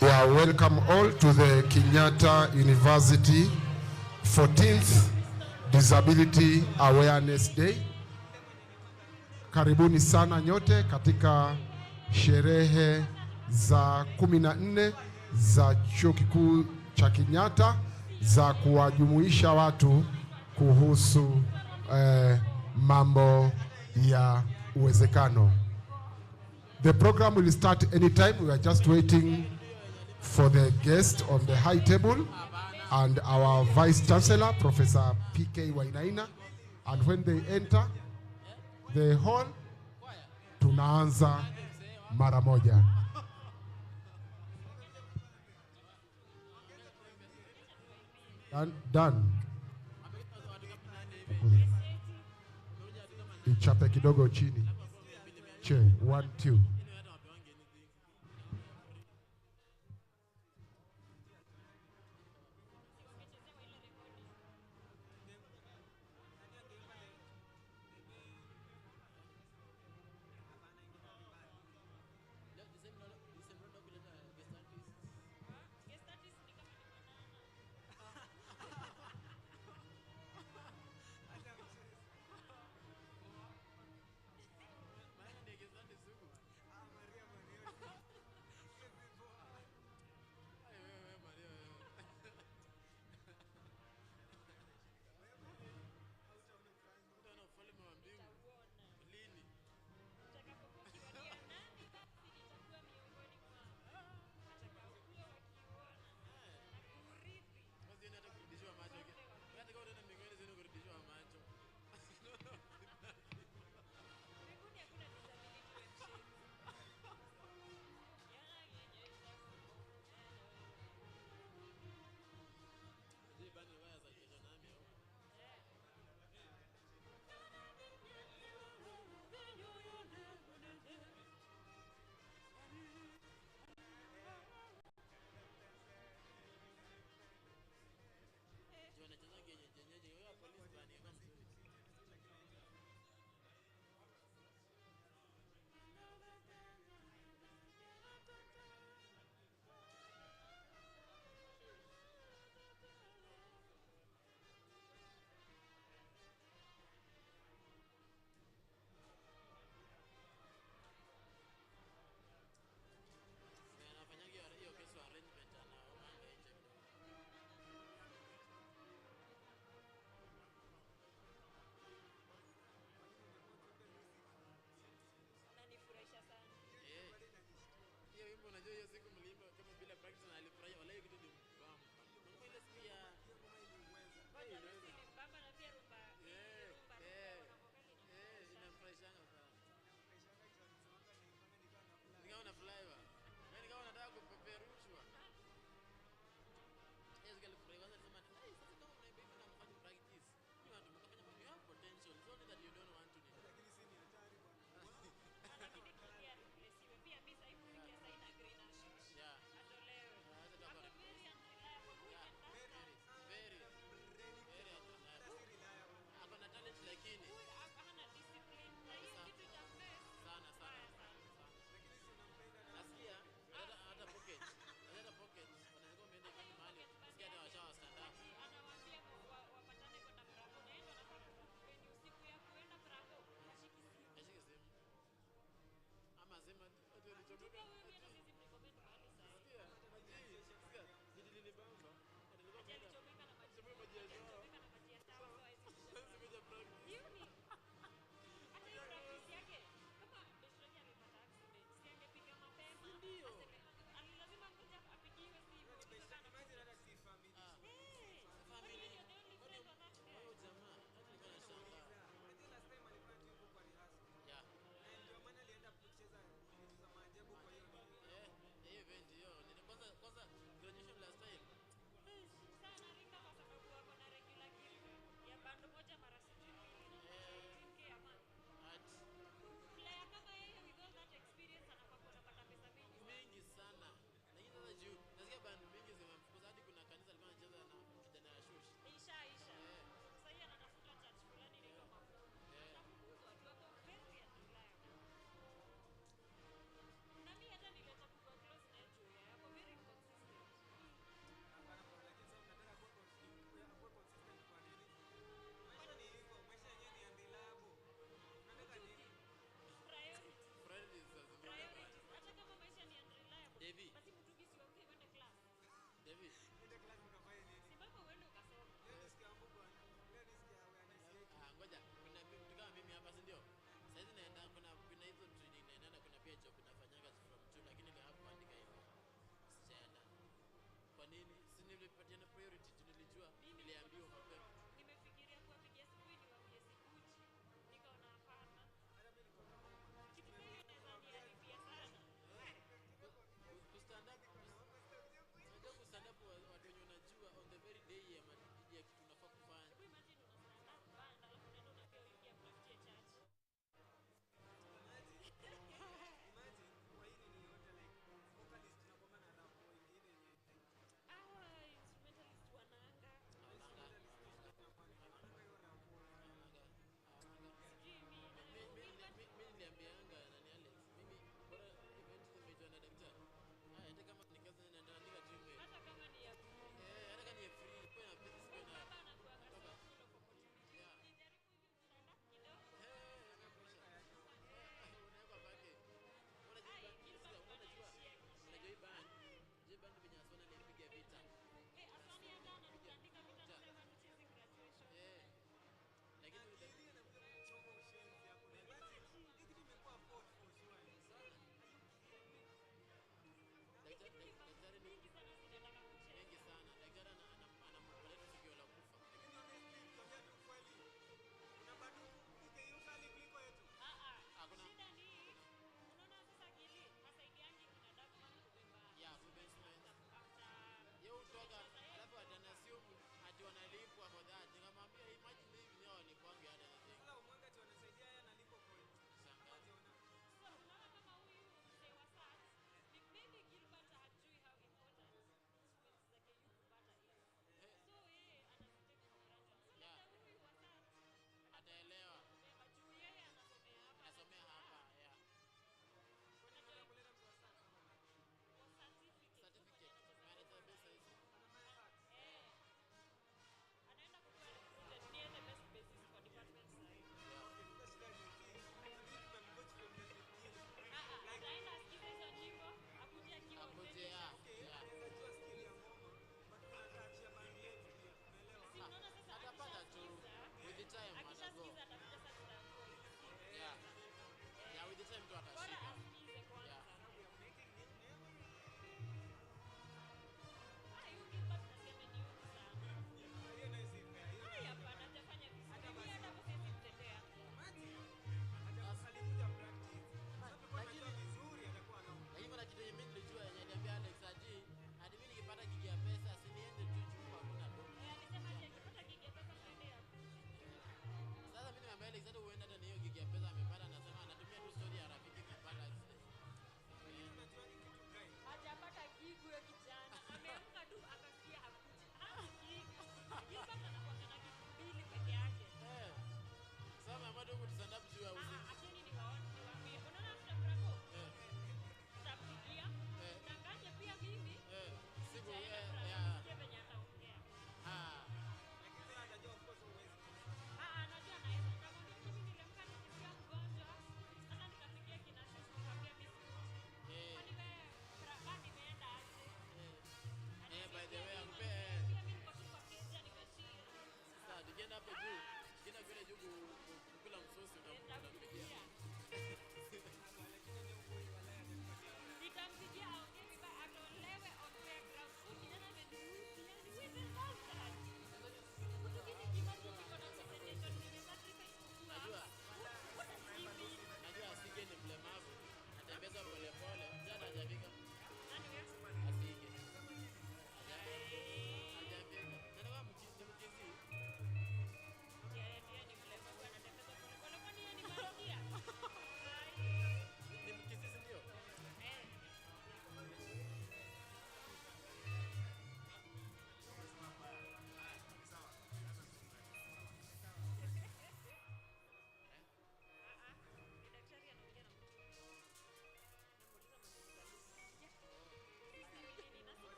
Yeah, welcome all to the Kenyatta University 14th Disability Awareness Day. Karibuni sana nyote katika sherehe za 14 za Chuo Kikuu cha Kenyatta za kuwajumuisha watu kuhusu mambo ya uwezekano. The program will start anytime. We are just waiting for the guest on the high table and our Vice Chancellor, Professor P.K. Wainaina. And when they enter the hall, tunaanza mara moja. Done. Ichape kidogo chini. Che, 1, 2.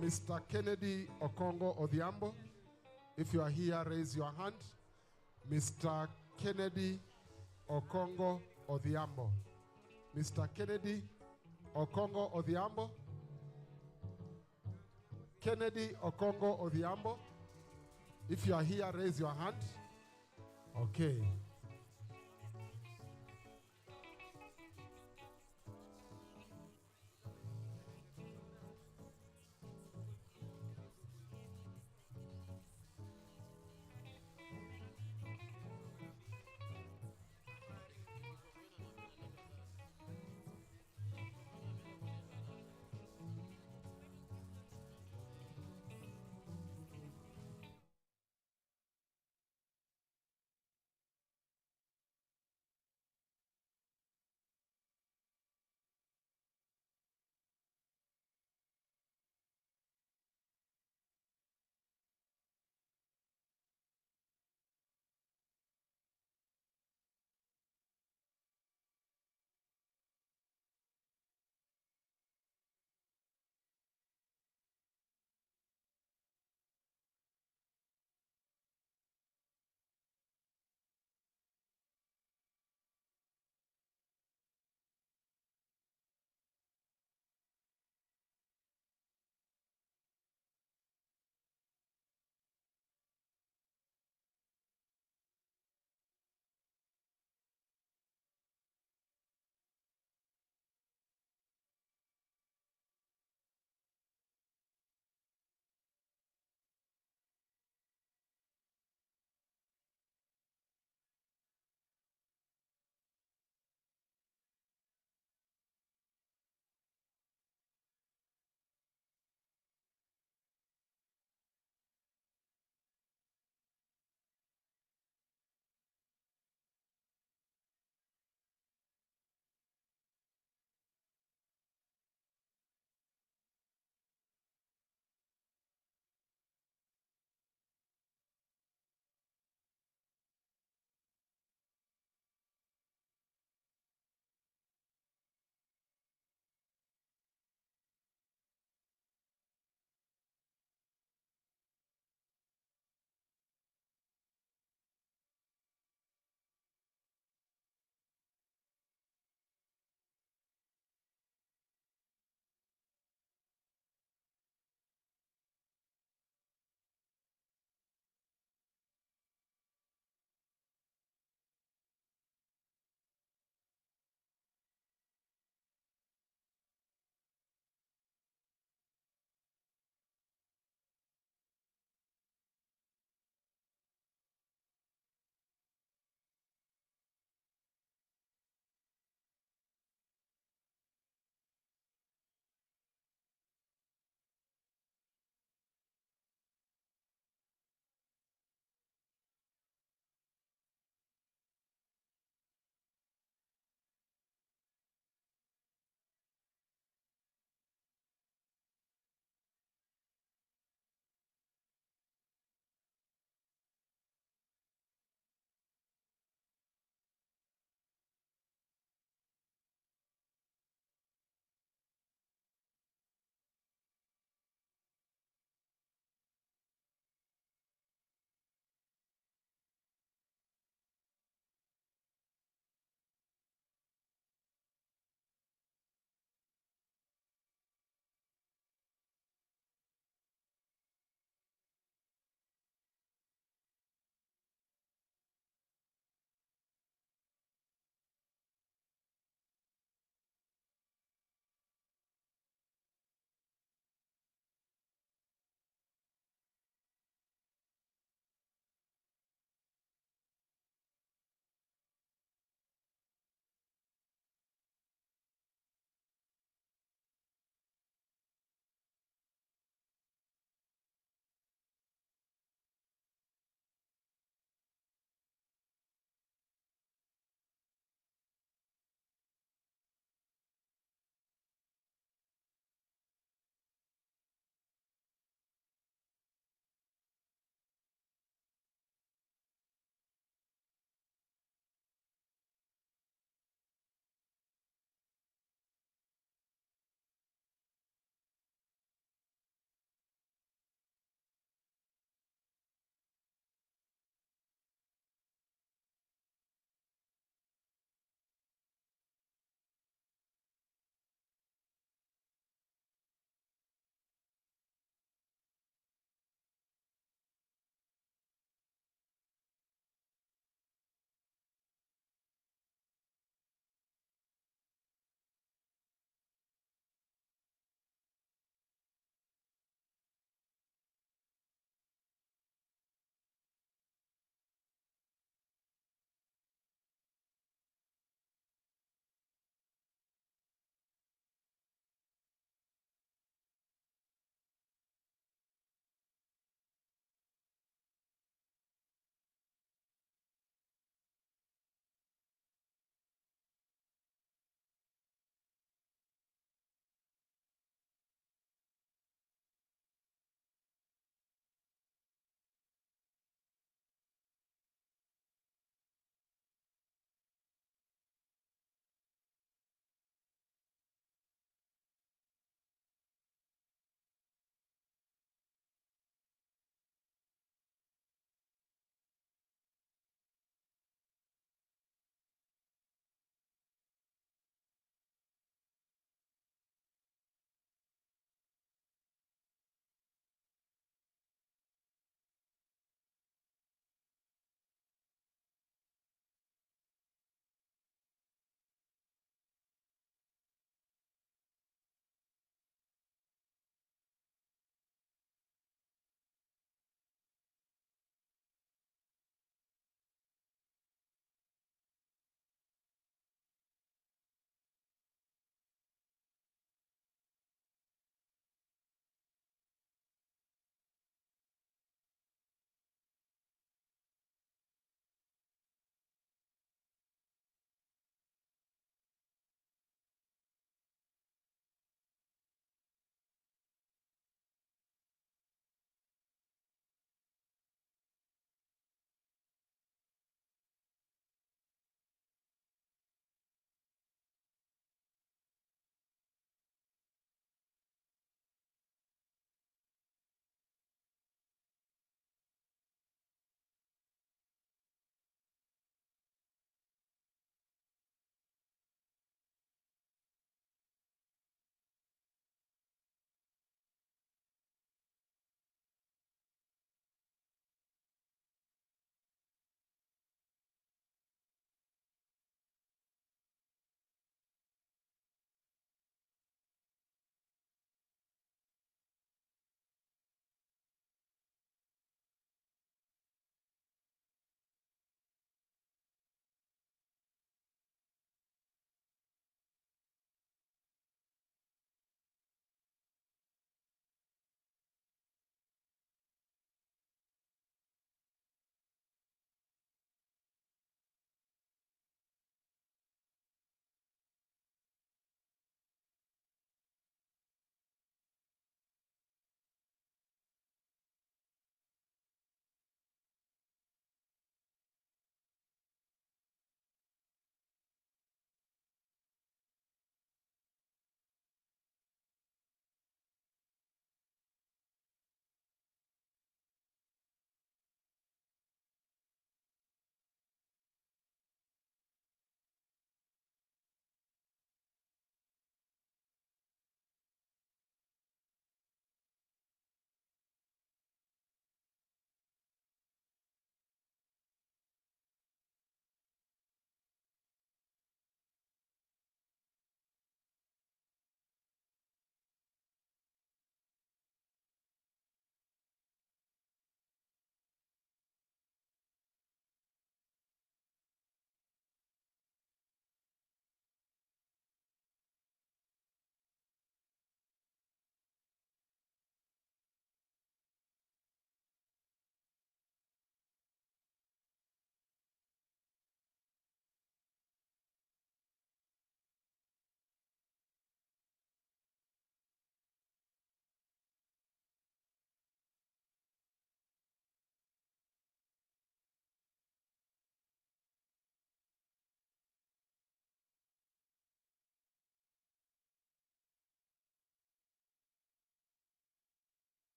Mr. Kennedy Okongo Odhiambo, if you are here, raise your hand. Mr. Kennedy Okongo Odhiambo. Mr. Kennedy Okongo Odhiambo. Kennedy Okongo Odhiambo. If you are here, raise your hand. Okay.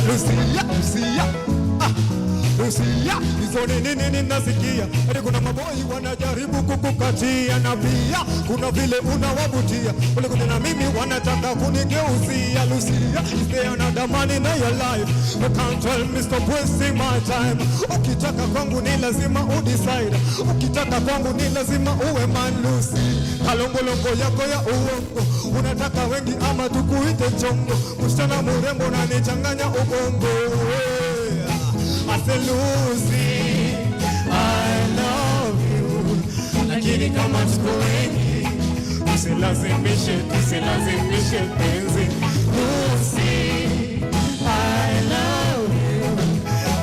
Lucia, Lucia, Lucia, hizo nini nasikia, hadi kuna maboi wanajaribu kukukatia, na pia kuna vile unawavutia, ulikuja na mimi wanataka kunigeuzia. Lucia, is there another man in your life? You can't tell me stop wasting my time. Ukitaka kwangu ni lazima udecide, ukitaka kwangu ni lazima uwe man. Lucy, kalongolongo yako ya uongo, unataka wengi ama tukuite chongo, msichana murembo na nichanganya ubongo. I say Lucy, I love you, lakini kama tuko wengi tusilazimishe penzi. Lucy, I love you,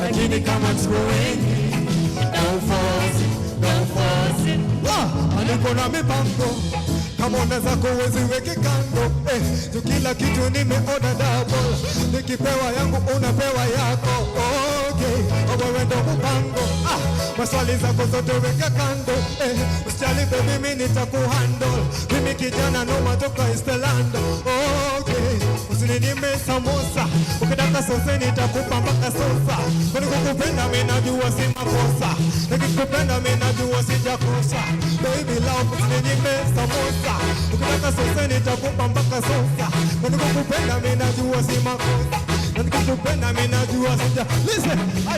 lakini kama tuko wengi don't force it. Niko na mipango, kama unaweza kuwezi weke kando, tu kila kitu nimeona double, nikipewa yangu unapewa yako. Okay, wewe ndo mpango, maswali zako zote weka kando, usijali baby mimi nitakuhandle, mimi kijana noma toka Estelando. Okay, usininyime samosa, ukitaka sosa nitakupa mpaka sosa, kwani kukupenda mimi najua si makosa, nikikupenda mimi najua sijakosa. Baby love, usininyime samosa, ukitaka sosa nitakupa mpaka sosa, kwani kukupenda mimi najua si makosa, nikikupenda mimi najua sija. Listen, I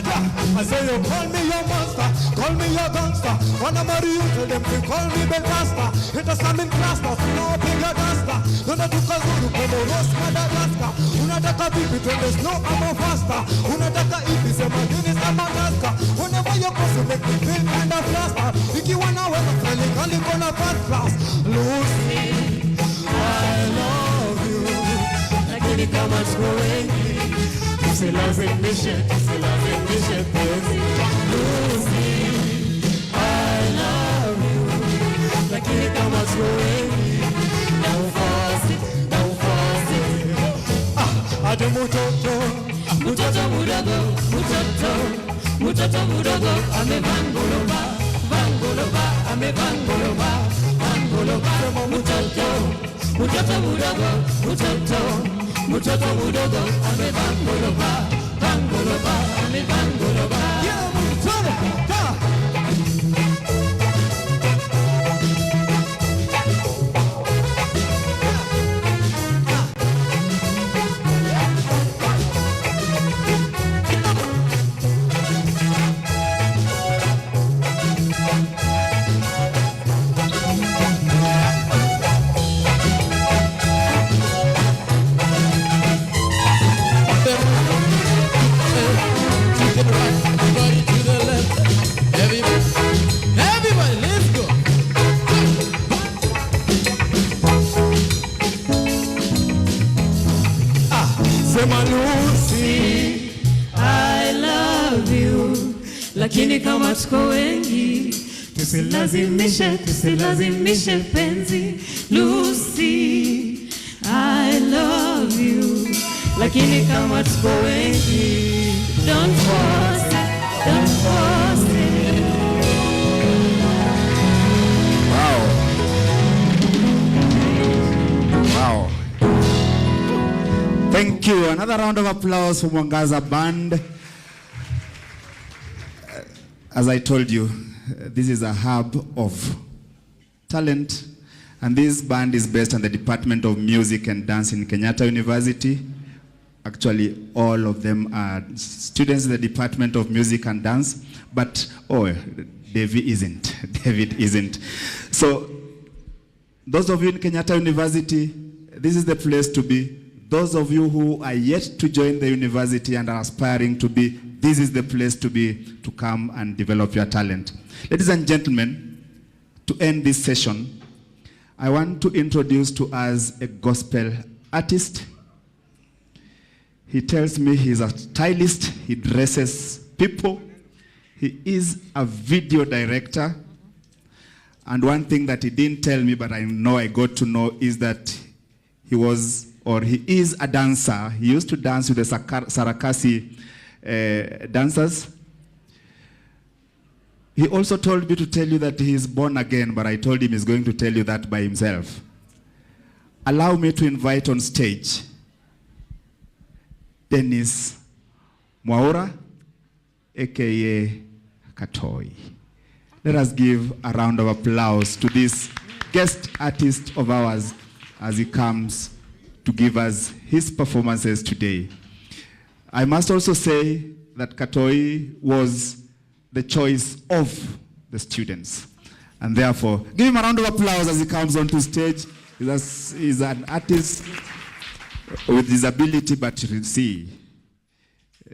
say you call me your monster, call me your gangster, wanna marry you, tell them to call me Belcaster. Hit us some in clusters, no bigger duster, nona tukazuru como Ross Madagascar. Unataka bibi twende slow ama faster, unataka ipi sema dini sama Alaska. Whenever you cross you make me feel kind of faster, ikiwa na wewe kali kona first class. Lucy, I love you, lakini kama tuko wengi tusilazimishe penzi. Lucy, I love you, lakini kama tuko wengi don't force it. Ade mtoto mudogo amevangoloba sema mtoto mudogo amevangoloba. Yeah, mtoto Lucy, I love you, lakini kama tuko wengi tusilazimishe penzi. Lucy, I love you, lakini kama tuko wengi don't force it. Wow. Thank you. Another round of applause for Mwangaza Band. As I told you, this is a hub of talent, and this band is based on the Department of Music and Dance in Kenyatta University. Actually, all of them are students in the Department of Music and Dance, but David isn't. So, those of you in Kenyatta University, this is the place to be. Those of you who are yet to join the university and are aspiring to be, this is the place to be, to come and develop your talent. Ladies and gentlemen, to end this session, I want to introduce to us a gospel artist. He tells me he's a stylist, he dresses people, he is a video director, and one thing that he didn't tell me, but I know I got to know, is that he is a dancer. He used to dance with the Sarakasi dancers. He also told me to tell you that he is born again, but I told him he's going to tell you that by himself. Allow me to invite on stage Dennis Mwaura, aka Katoi. Let us give a round of applause to this guest artist of ours as he comes to give us his performances today. I must also say that Katoi was the choice of the students. And therefore, give him a round of applause as he comes onto stage. He's an artist with disability, but see,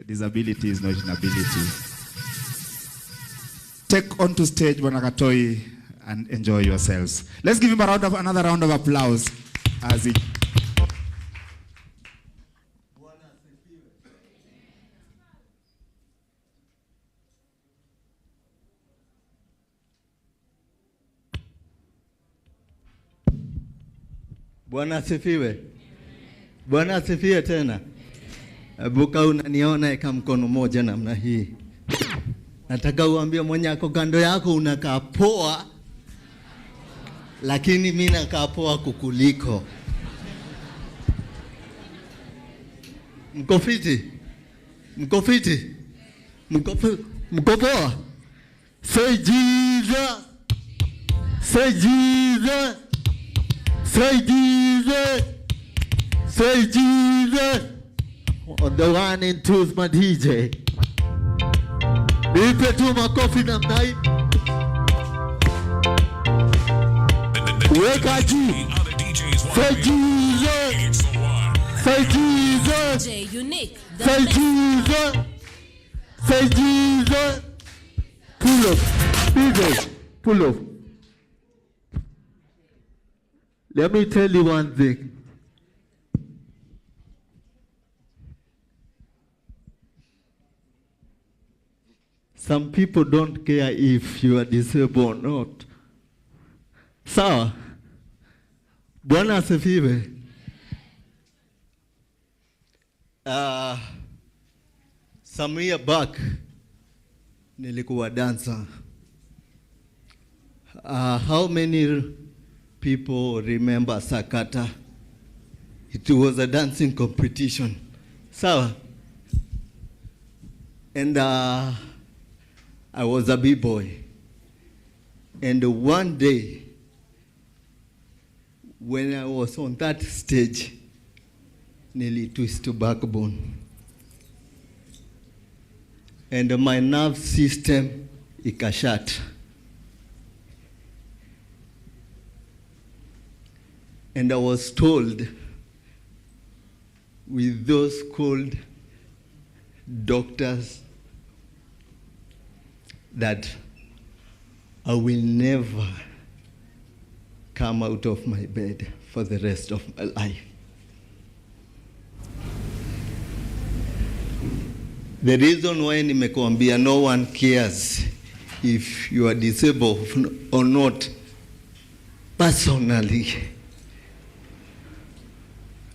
disability is not inability. Take onto stage, Bwana Katoi, and enjoy yourselves. Let's give him another round of applause as he... Bwana asifiwe. Bwana asifiwe tena. Buka unaniona eka mkono moja namna hii. Nataka uambie mwenye ako kando yako unakaa poa, lakini mimi nakaa poa kukuliko. Mko fiti? Mko fiti? Mko poa? Say Jesus. Say Jesus. Say Jesus. Say Jesus. On the 1 and 2 is my DJ. Nipe tu makofi namna hii. Weka juu. Say Jesus. Say Jesus. Say Jesus. Say Jesus. Pull up. DJ, pull up. Let me tell you one thing. Some people don't care if you are disabled or not. Sawa. Bwana asifiwe. Some year back, nilikuwa dancer. How many people remember Sakata? It was a dancing competition. Sawa. And I was a b-boy. And one day, when I was on that stage, nearly twisted backbone. And my nerve system ikashat. And I was told with those cold doctors that I will never come out of my bed for the rest of my life. The reason why nimekuambia no one cares if you are disabled or not, personally,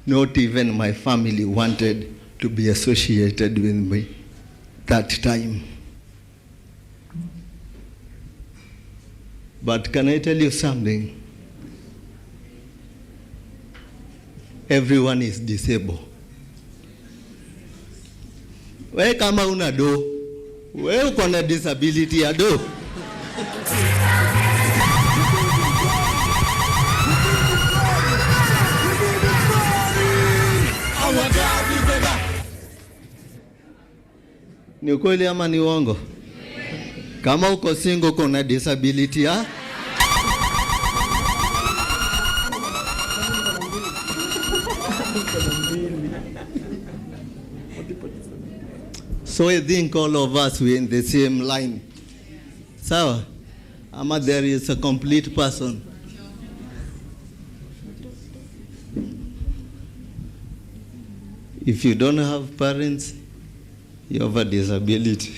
not even my family wanted to be associated with me that time. But can I tell you something? Everyone is disabled. We kama una do, we uko na disability ya do. Ni ukweli ama ni uongo? Kama uko single uko na disability ya? So I think all of us we're in the same line. Sawa? Ama there is a complete person. If you don't have parents, you have a disability.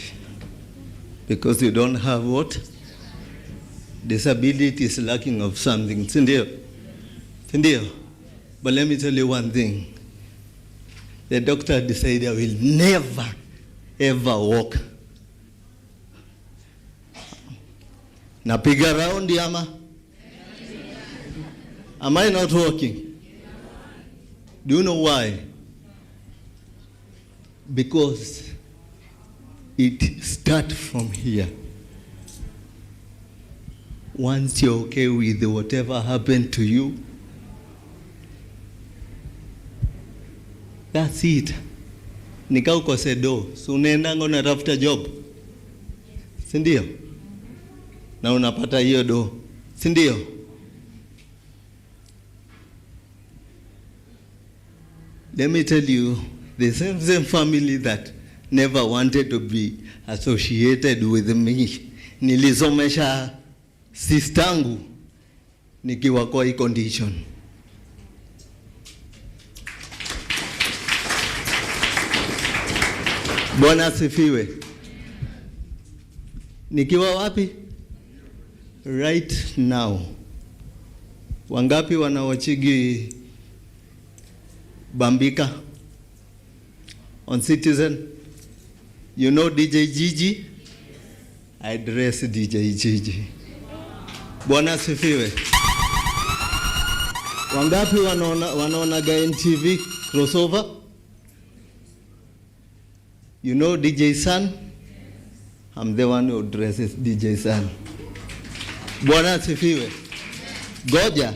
Because you don't have what? Disability is lacking of something. Sindio? Sindio? But let me tell you one thing. The doctor decided I will never, ever walk. Napiga round ama? Am I not walking? Do you know why? Because it starts from here. Once you're okay with whatever happened to you, that's it. Nika ukose do, so unaendanga unatafuta job, si ndio? Na unapata hiyo do, si ndio? Let me tell you, the same family that never wanted to be associated with me, nilisomesha sistangu nikiwa kwa hii condition. Bwana asifiwe. Nikiwa wapi? Right now. Wangapi wanawachigi Bambika on Citizen? You know DJ Gigi? I dress DJ Gigi. Bwana asifiwe. Wangapi wanaona NTV crossover? You know DJ Sun? I'm the one who dresses DJ Sun. Bwana asifiwe. Goja.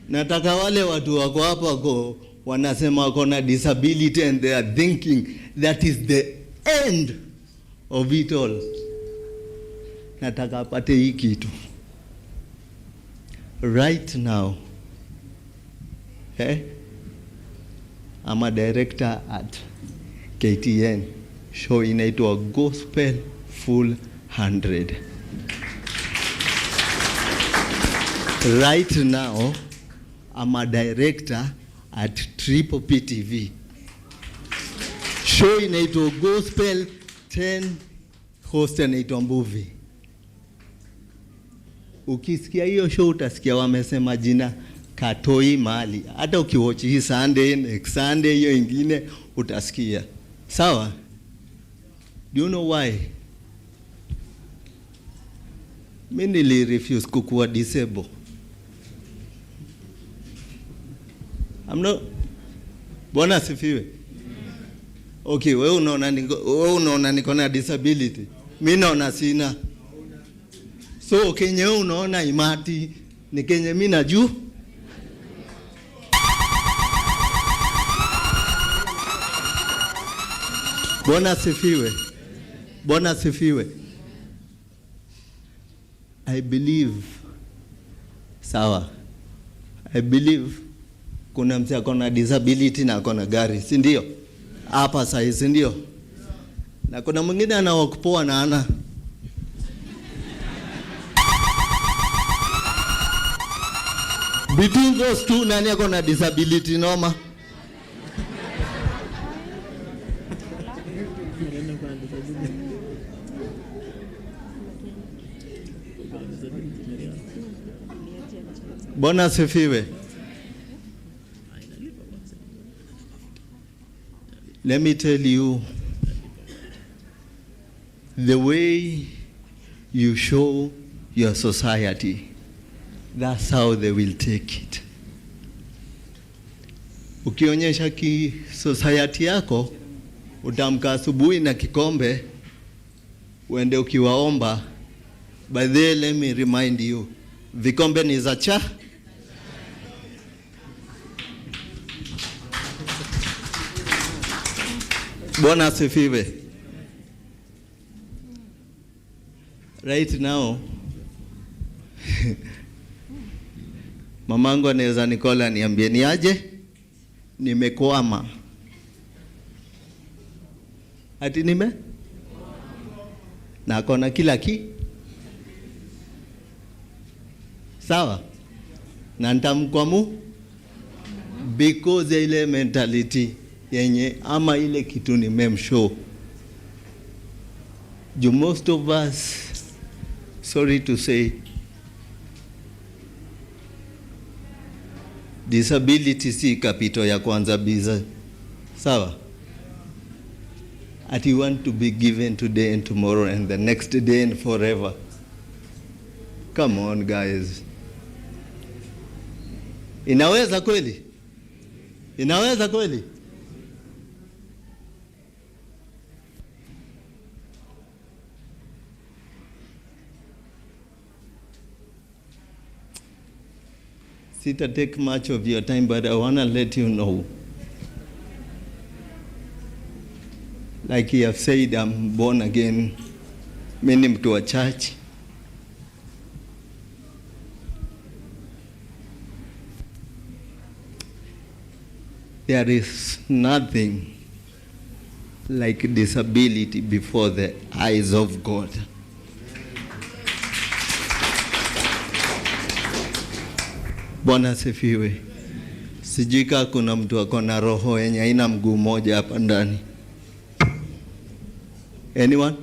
Nataka wale watu wako hapa kwa wanasema wako na disability and they are thinking that is the end of it all. Nataka apate hii kitu. Right now, I'm a director at KTN. Show inaitwa Gospel Full 100. Right now, I'm a director at Triple PTV. Show inaitwa Gospel 10, host inaitwa Movie. Ukisikia hiyo show utasikia wamesema jina Katoi mali. Hata ukiwatch hii Sunday, next Sunday hiyo ingine utasikia. Sawa? Do you know why? Mimi nilirefuse kukuwa disable. I'm not. Bwana asifiwe. Okay, wewe unaona niko na disability. Mimi naona sina. So Kenya unaona imati ni Kenya mimi najua. Bwana asifiwe. Bwana asifiwe. I believe. Sawa. I believe kuna mtu akona disability na akona gari, si ndio? Hapa sasa, si ndio? Na kuna mwingine anaokupoa na ana. Between those two, nani akona disability noma? Bwana asifiwe. Let me tell you, the way you show your society, that's how they will take it. Ukionyesha ki society yako, utamka asubuhi na kikombe, uende ukiwaomba. By the way, let me remind you, vikombe ni za cha. Bwana asifiwe. Right now, mamangu anaweza nikola niambie ni aje, nimekwama. Ati nime? Na kona kila sawa? Na nitamkwamu because ile mentality yenye ama ile kitu ni memshow. Most of us, sorry to say, disability si kapito ya kwanza biza. Sawa? Ati you want to be given today and tomorrow and the next day and forever. Come on guys. Inaweza kweli? Inaweza kweli? Sita take much of your time, but I want to let you know. Like you have said, I'm born again. Many mtu wa church. There is nothing like disability before the eyes of God. Bwana asifiwe. Sijui kama kuna mtu akona roho yenye haina mguu moja hapa ndani. Anyone?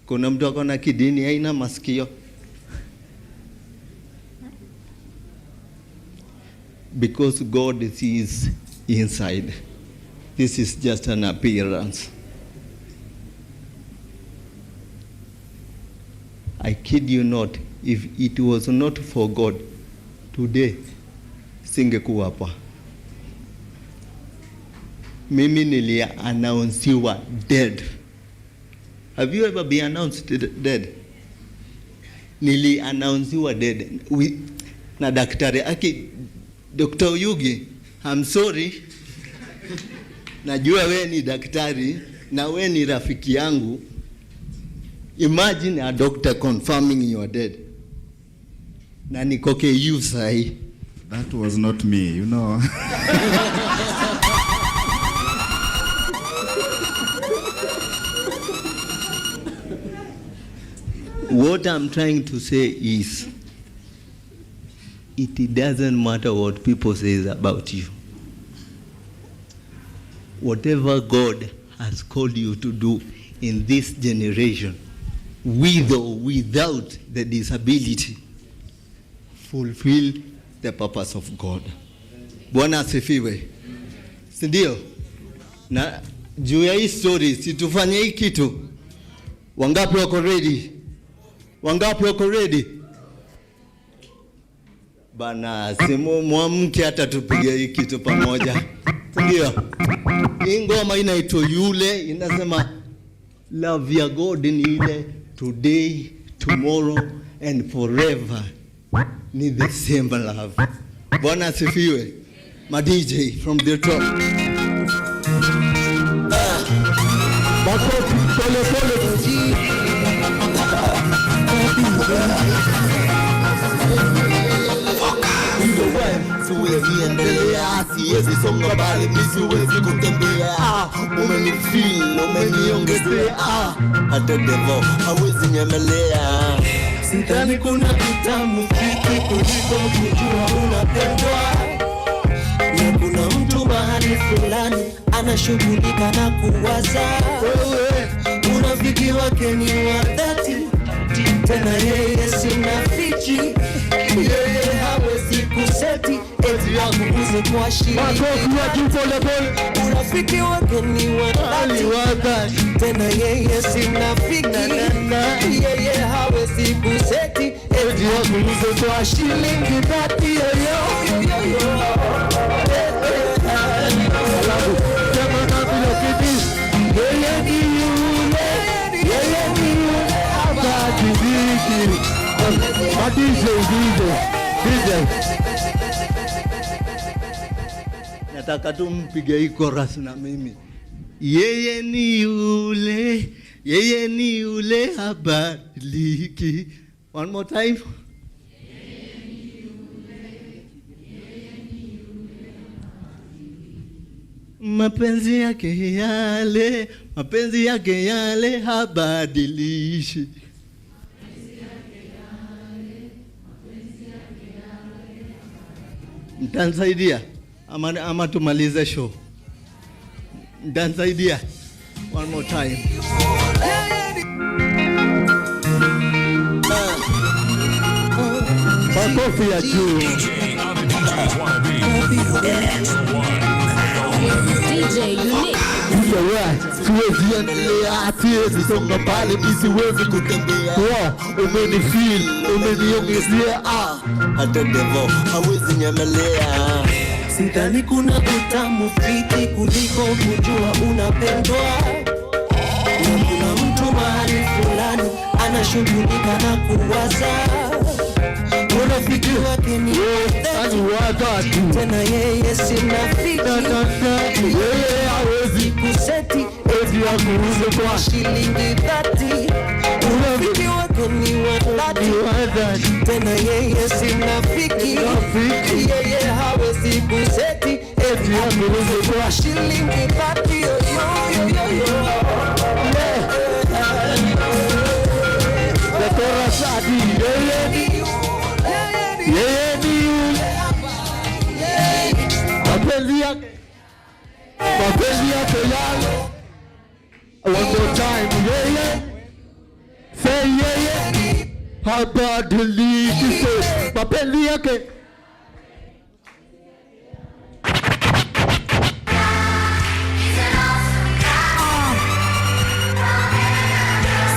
Kuna mtu akona kidini haina masikio? Because God sees inside. This is just an appearance. I kid you not, if it was not for God, today singekuwa hapa. Mimi niliannouncewa dead. Have you ever been announced dead? Niliannouncewa dead. Na daktari Dr. Yugi, I'm sorry. Najua we ni daktari na we ni rafiki yangu. Imagine a doctor confirming you are dead. Na nikoke you say. That was not me, you know. What I'm trying to say is, it doesn't matter what people say about you. Whatever God has called you to do in this generation, with or without the disability, fulfill the purpose of God. Bwana asifiwe. Sindio? Na juu ya hii story, situfanye hii kitu. Wangapi wako ready? Wangapi wako ready? Bana, simu mwamke hata tupige hii kitu pamoja. Sindio? Hii ngoma inaitwa Yule, inasema love ya God ni ile today, tomorrow and forever. Ni the same love. Bwana asifiwe. My DJ from the top. Makofi pole pole. Siwezi endelea, siwezi songa bali mi siwezi kutembea. Umenifeel, umeniongezea, hata devo hawezi nyemelea. Sidhani kuna kitamu fiki kuliko kujua unapendwa. Na kuna mtu mahali fulani anashughulika na kuwaza. Urafiki wake ni wa dhati, tena yeye si mnafichi. Yeye hawezi kuseti eti akuuze kwa shilingi. Urafiki wake ni wa dhati, tena yeye si mnafiki. Yeye hawezi kuseti eti akuuze kwa shilingi dhati. Nataka tu mpige hii chorus na mimi. Yeye ni yule habadiliki. One more time. Mapenzi yake yale habadilishi. Mtansaidia ama tumalize show. Mtansaidia one more time. Makofi ya juu. DJ Unique. Siwezi endelea, siwezi songa pale, siwezi kutembea. Umenifeel, umeniongezea, hata devo hawezi nyemelea. Sidhani kuna utamu fiti kuliko kujua unapendwa. Na kuna mtu mahali fulani anashughulika na kuwaza. rafiki wake ni watatu, tena yeye si mnafiki, yeye hawezi kuseti eti akuuze kwa shilingi 30. Rafiki wake ni watatu, tena yeye si mnafiki, yeye hawezi kuseti eti akuuze kwa shilingi 30. Mapenzi yake yale. One more time, say habadiliki, say mapenzi yake.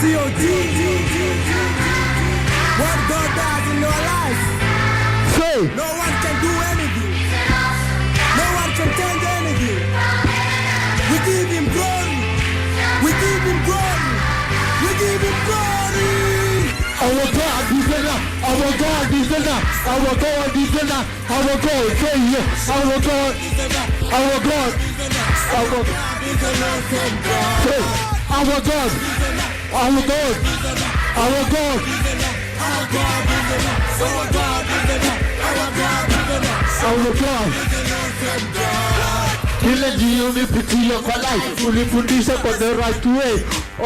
COD. What God does in your life, say no one can do anything, no one can change anything. We give him glory, we give him glory, we give him glory. Our God is enough, our God is enough, our God is enough, our God, say yeah, our God, our God, our God, say our God, our God, our God, our God. Kila njia umepitia kwa life, ulifundisha kwa the right way.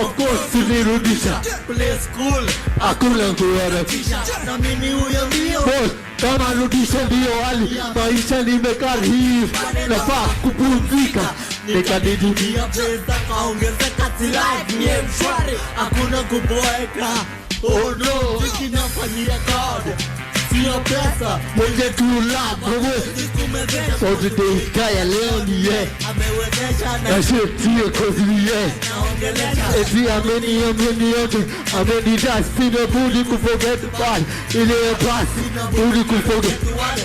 Of course, tulirudisha play school, hakuna kuharakisha. Na mimi huyo boss, kama rudisha ndio hali, maisha nimekaribu, nafaa kupumzika. Nikadidunia pesa kaongezeka, si life ni mshwari, hakuna kuboeka. Oh no, nikinafanyia card, sio pesa, mwenye tula so today kaya leo ni ye amewezesha na sio kozi ni ye eti ameni yote ameni just sina budi kuforget bad ile past budi kuforget wale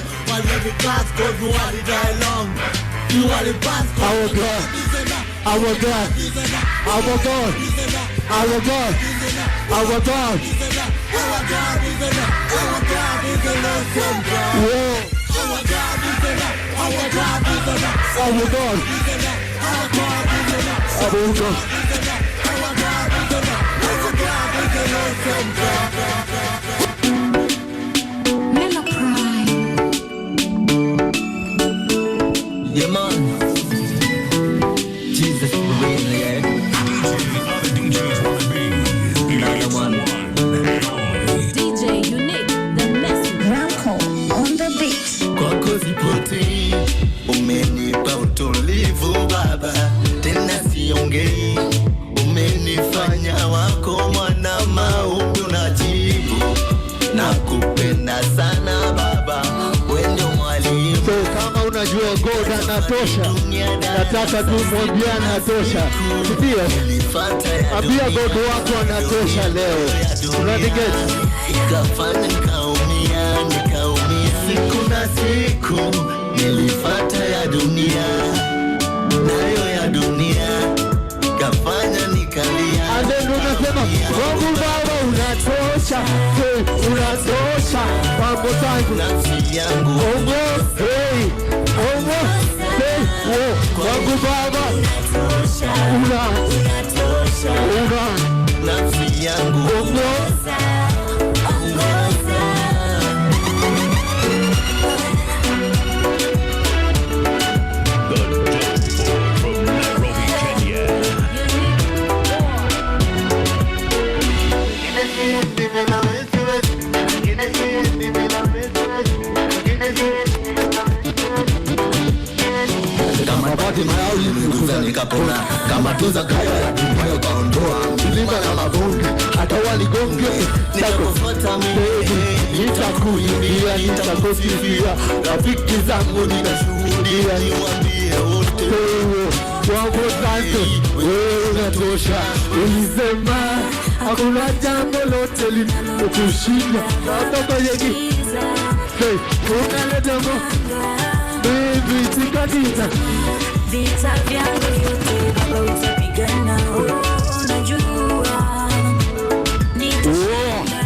the class cause wale die long you wale pass our God, our God, our God, our God, our God, our God is enough, our God is enough. Whoa. Our God is enough, our God is enough, our God is enough, our God is enough, our God is enough, our God is enough, our God is enough. Mela Pride. Yeah man, Jesus for real, yeah. DJs wanna be. DJ Unique, the message. Ranko on the beat. Kwako sipotei, umenipa utulivu Baba, tena siongei, umenifanya wako mwana, maombi unajibu, nakupenda sana Baba, wewe ndio mwalimu. So kama unajua God anatosha, nataka tu mwambie anatosha. Ndio. Ambia God wako anatosha leo. Unadigeti? Ikafanya nikaumia, siku na siku nilifuata ya dunia, nayo ya dunia ikafanya nikalia. And then unasema Mungu Baba unatosha, unatosha. Mambo tangu nafsi yangu Mungu hey Mungu Baba unatosha, nafsi yangu Mungu From Nairobi, Kenya. kama bati mauli nikuza nikapona, kama tuza kaya ya tumoyo kaondoa, milima na mabonge hata waligonge, nitakufuata mimi, nitakuimbia, nitakusifia, rafiki zangu ninashuhudia, niwaambie wote wako zake, wewe unatosha. Ulisema hakuna jambo lote linalokushinda, hata yegi hey unaleta mo baby tikatiza Vita vyangu vyote Baba utapigana, unajua nitashinda.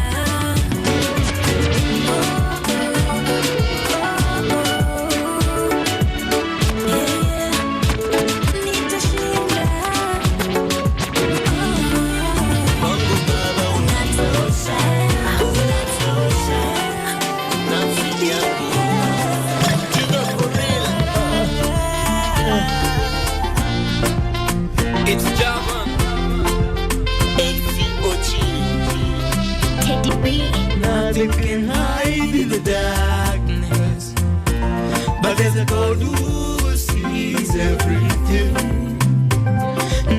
Nothing can hide in the darkness, but there's a God who sees everything.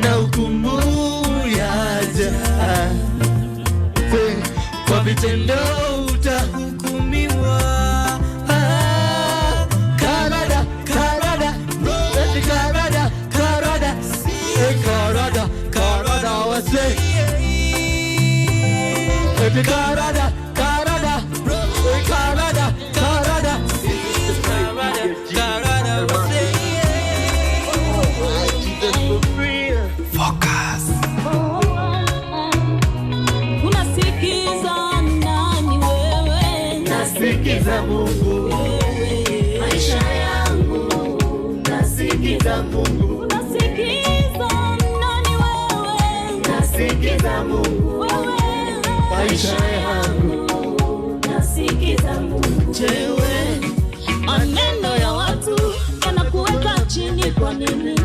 Na hukumu yaja, kwa vitendo utahukumiwa. Karada, karada, karada, karada, karada, karada, wase. Karada, karada, karada, karada, karada, wase. Focus. Unasikiza nani wewe? Nasikiza Mungu, maisha yangu. Nasikiza Mungu, Unasikiza nani wewe? nasikiza Mungu, Wewe maisha yangu. Nasikiza Mungu. Chewe, maneno ya watu yanakuweka chini kwa nini?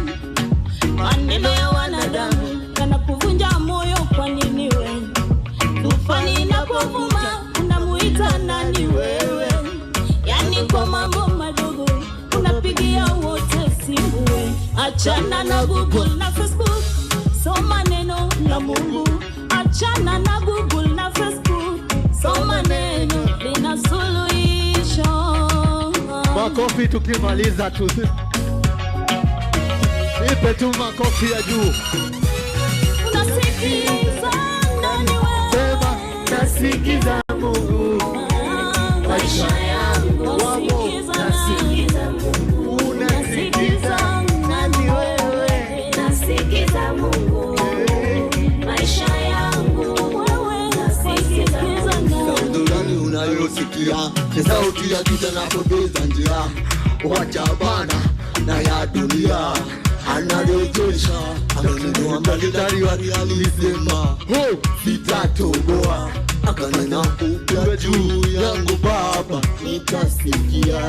Maneno ya wanadamu yanakuvunja moyo kwa nini wewe? Tufani inapovuma unamuita nani wewe? Yani kwa mambo madogo unapigia wote simu wewe. Achana na Google na Facebook, soma neno la Mungu. Achana na Google na Facebook, soma neno lina suluhisho. Makofi tukimaliza tu. Nipe tu makofi ya juu. Unasikiza nani wewe? Sema nasikiza Mungu, maisha yangu. Nasikiza Mungu, unasikiza nani wewe? Nasikiza Mungu, maisha yangu. Nasikiza Mungu. Ndani unayosikia ni sauti ya giza na kupeza njia, wacha bana na ya dunia anarejesha. Ameninua mbali wake alisema sitatoboa, akanena upya juu yangu Baba nitasikia.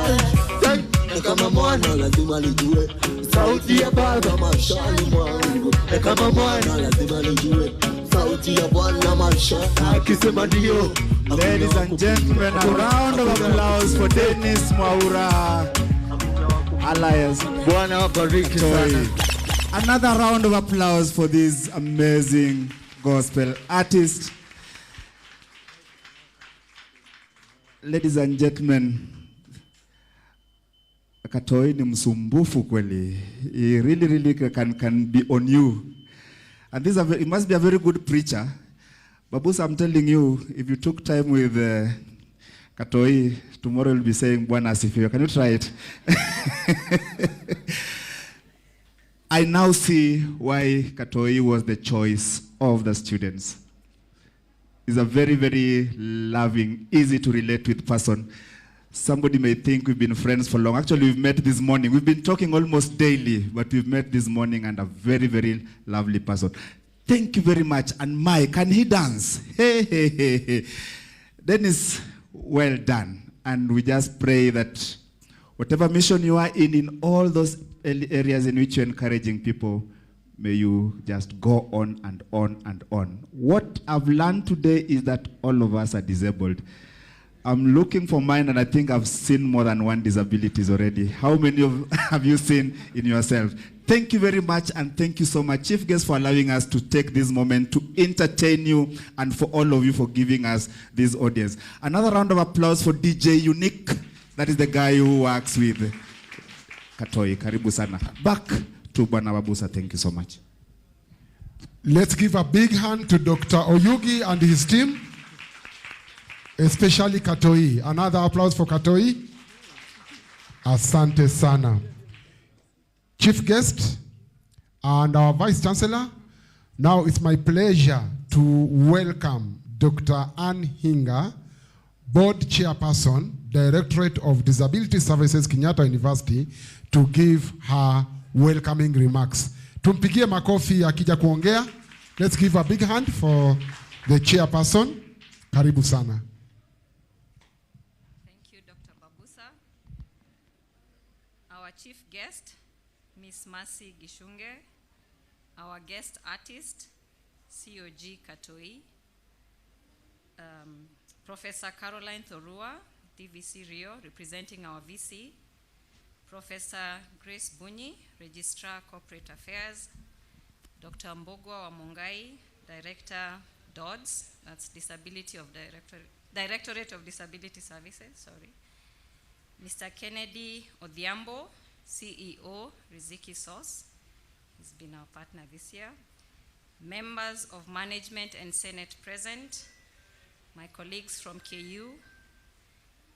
Na kama mwana lazima nijue sauti ya Baba maishani mwangu, na kama mwana lazima nijue sauti ya Bwana maisha akisema ndio. Ladies and gentlemen, a round of applause for Dennis Mwaura Alliance. Bwana wabariki sana. Another round of applause for this amazing gospel artist. Ladies and gentlemen, Katoi ni msumbufu kweli. He really can be on you. And this he must be a very good preacher. Babusa, I'm telling you, if you took time with Katoi, tomorrow you'll be saying, Bwana asifiwe. Can you try it? I now see why Katoi was the choice of the students. He's a very loving, easy to relate with person. Somebody may think we've been friends for long. Actually, we've met this morning. We've been talking almost daily, but we've met this morning, and a very lovely person. Thank you very much. And Mike, can he dance? Hey. Dennis, well done. And we just pray that whatever mission you are in all those areas in which you're encouraging people, may you just go on and on and on. What I've learned today is that all of us are disabled. I'm looking for mine, and I think I've seen more than one disabilities already. How many have you seen in yourself? Thank you very much, and thank you so much, Chief Guest, for allowing us to take this moment to entertain you, and for all of you for giving us this audience. Another round of applause for DJ Unique. That is the guy who works with Katoi. Karibu sana. Back to Bwana Babusa. Thank you so much. Let's give a big hand to Dr. Oyugi and his team, especially Katoi. Another applause for Katoi. Asante sana. Chief Guest and our Vice Chancellor, now it's my pleasure to welcome Dr. Ann Hinga, Board Chairperson, Directorate of Disability Services, Kenyatta University, to give her welcoming remarks. Tumpigie makofi akija kuongea. Let's give a big hand for the chairperson. Karibu sana. Thank you, Dr. Babusa. Our chief guest, Miss Mercy Gishunge. Our guest artist, COG Katoi. Professor Caroline Thorua, DVC Rio, representing our VC. Professor Grace Bunyi, Registrar Corporate Affairs. Dr. Mbogwa Wamungai, Director DODS, that's Directorate of Disability Services, sorry. Mr. Kennedy Odhiambo, CEO, Riziki Sauce. He's been our partner this year. Members of management and Senate present, my colleagues from KU,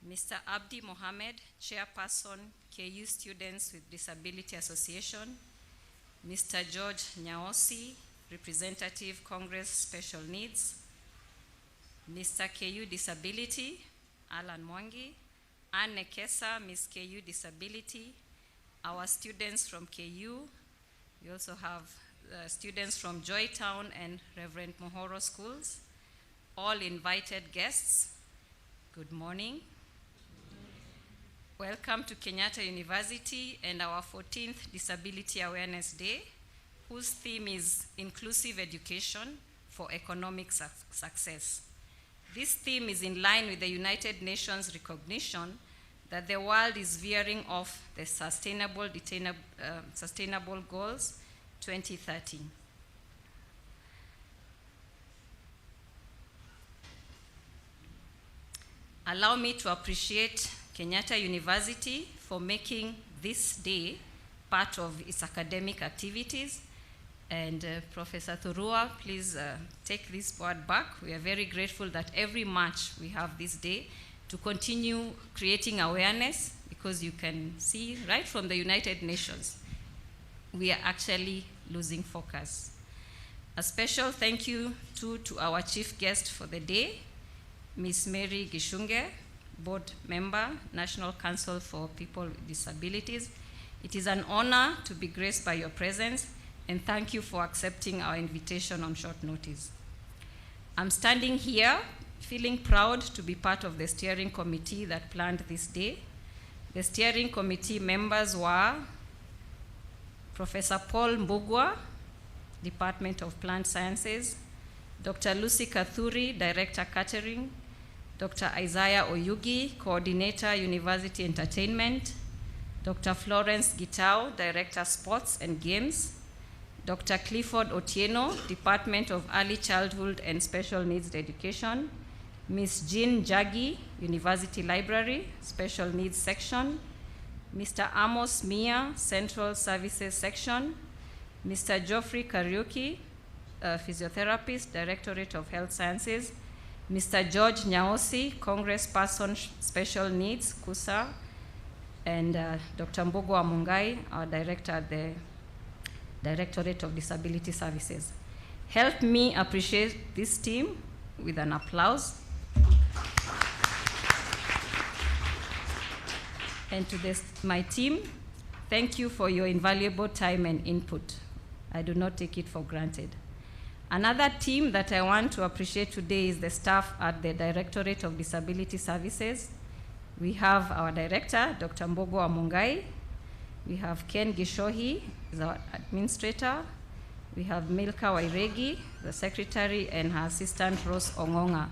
Mr. Abdi Mohammed, Chairperson, KU Students with Disability Association, Mr. George Nyaosi, Representative Congress Special Needs, Mr. KU Disability, Alan Mwangi, Anne Nekesa, Miss KU Disability, our students from KU. We also have students from Joytown and Reverend Mohoro schools, all invited guests. Good morning. Welcome to Kenyatta University and our 14th Disability Awareness Day, whose theme is Inclusive Education for Economic Success. This theme is in line with the United Nations recognition that the world is veering off the Sustainable Goals 2030. Allow me to appreciate Kenyatta University for making this day part of its academic activities. And Professor Thorua, please take this word back. We are very grateful that every March we have this day to continue creating awareness, because you can see right from the United Nations, we are actually losing focus. A special thank you to our chief guest for the day, Ms. Mary Gishunge, board member, National Council for People with Disabilities. It is an honor to be graced by your presence, and thank you for accepting our invitation on short notice. I'm standing here feeling proud to be part of the steering committee that planned this day. The steering committee members were Professor Paul Mbugwa, Department of Plant Sciences, Dr. Lucy Kathuri, Director Catering, Dr. Isaiah Oyugi, Coordinator University Entertainment, Dr. Florence Gitao, Director Sports and Games, Dr. Clifford Otieno, Department of Early Childhood and Special Needs Education, Ms. Jean Jagi, University Library, Special Needs Section, Mr. Amos Mia, Central Services Section, Mr. Geoffrey Kariuki, Physiotherapist, Directorate of Health Sciences, Mr. George Nyaosi, Congressperson Special Needs, KUSA, and Dr. Mbogwa Wamungai, our Director at the Directorate of Disability Services. Help me appreciate this team with an applause. And to my team, thank you for your invaluable time and input. I do not take it for granted. Another team that I want to appreciate today is the staff at the Directorate of Disability Services. We have our director, Dr. Mbogwa Wamungai. We have Ken Gishohi, is our administrator. We have Milka Wairegi, the secretary, and her assistant, Rose Ongonga.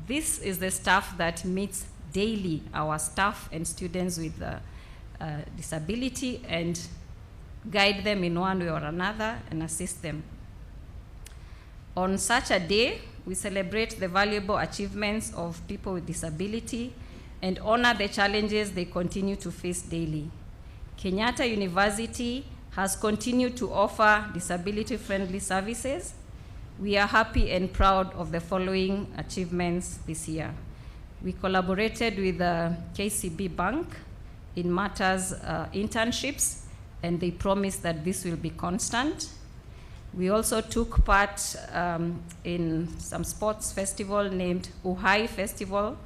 This is the staff that meets daily our staff and students with disability and guide them in one way or another and assist them. On such a day, we celebrate the valuable achievements of people with disability and honor the challenges they continue to face daily. Kenyatta University has continued to offer disability-friendly services. We are happy and proud of the following achievements this year. We collaborated with KCB Bank in matters internships, and they promised that this will be constant. We also took part in some sports festival named Uhai Festival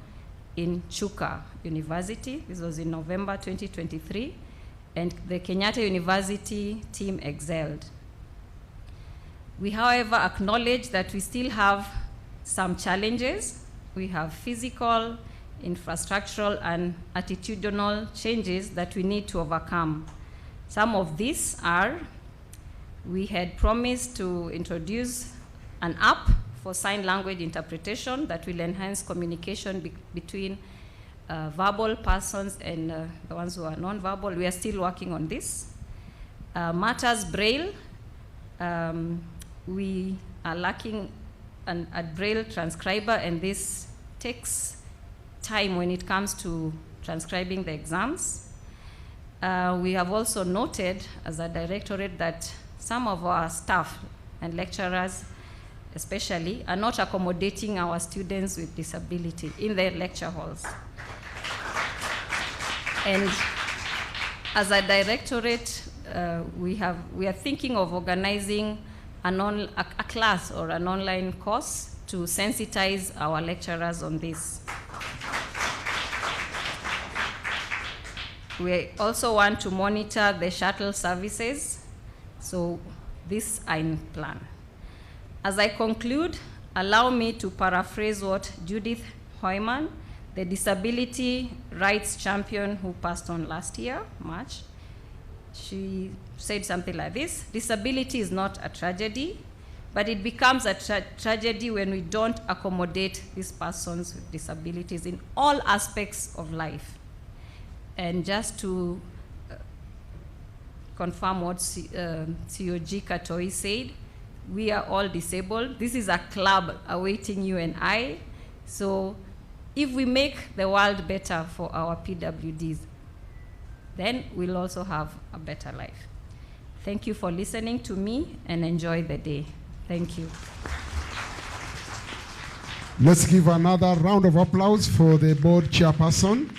in Chuka University. This was in November 2023, and the Kenyatta University team excelled. We, however, acknowledge that we still have some challenges. We have physical, infrastructural, and attitudinal changes that we need to overcome. Some of these are, we had promised to introduce an app for sign language interpretation that will enhance communication between verbal persons and the ones who are non-verbal. We are still working on this. Matters Braille, we are lacking a Braille transcriber, and this takes time when it comes to transcribing the exams. We have also noted as a directorate that some of our staff and lecturers especially are not accommodating our students with disability in their lecture halls. And as a directorate, we are thinking of organizing a class or an online course to sensitize our lecturers on this. We also want to monitor the shuttle services, so these are in plan. As I conclude, allow me to paraphrase what Judith Hoyman, the disability rights champion who passed on last year, March, she said something like this: disability is not a tragedy, but it becomes a tragedy when we don't accommodate these persons with disabilities in all aspects of life. And just to confirm what COG Katoi said, we are all disabled. This is a club awaiting you and I. So if we make the world better for our PWDs, then we'll also have a better life. Thank you for listening to me, and enjoy the day. Thank you. Let's give another round of applause for the board chairperson.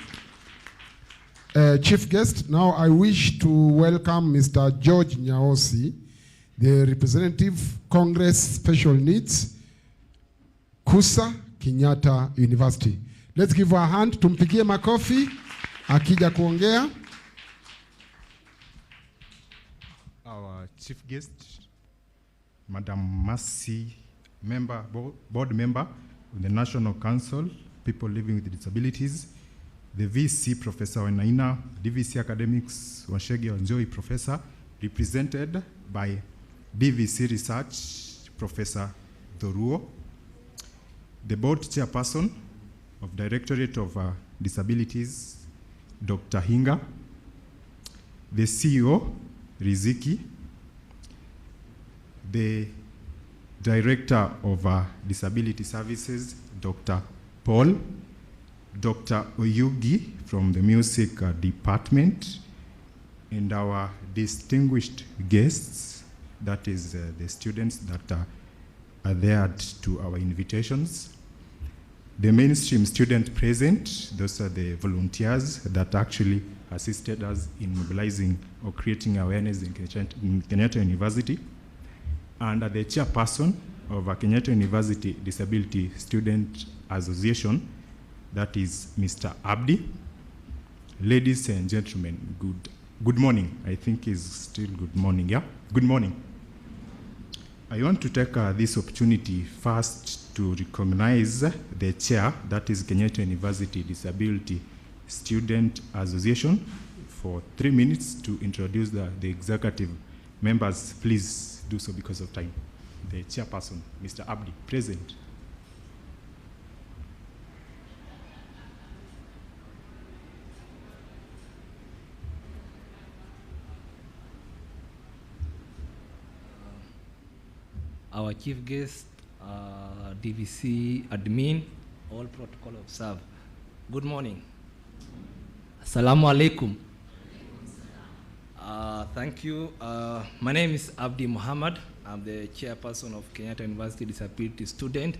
Chief guest, now I wish to welcome Mr. George Nyaosi, the representative Congress Special Needs, KUSA, Kenyatta University. Let's give her a hand, tumpigie makofi, akija kuongea. Our chief guest, Madam Mercy, board member of the National Council, People Living with Disabilities, the VC, Professor Wanaina, DVC Academics, Washegi Wanjoi, Professor, represented by DVC Research, Professor Thoruo, the board chairperson of Directorate of Disabilities, Dr. Hinga, the CEO, Riziki, the Director of Disability Services, Dr. Paul, Dr. Oyugi from the Music Department, and our distinguished guests, that is the students that are adhered to our invitations. The mainstream student present, those are the volunteers that actually assisted us in mobilizing or creating awareness in Kenyatta University, and the chairperson of Kenyatta University Disability Student Association, that is Mr. Abdi. Ladies and gentlemen, good morning. I think it's still good morning, yeah? Good morning. I want to take this opportunity first to recognize the chair, that is Kenyatta University Disability Student Association, for 3 minutes to introduce the executive members. Please do so because of time. The chairperson, Mr. Abdi, present. Our chief guest, DVC admin, all protocol observed. Good morning. Assalamu alaikum. Thank you. My name is Abdi Muhammad. I'm the chairperson of Kenyatta University Disability Student.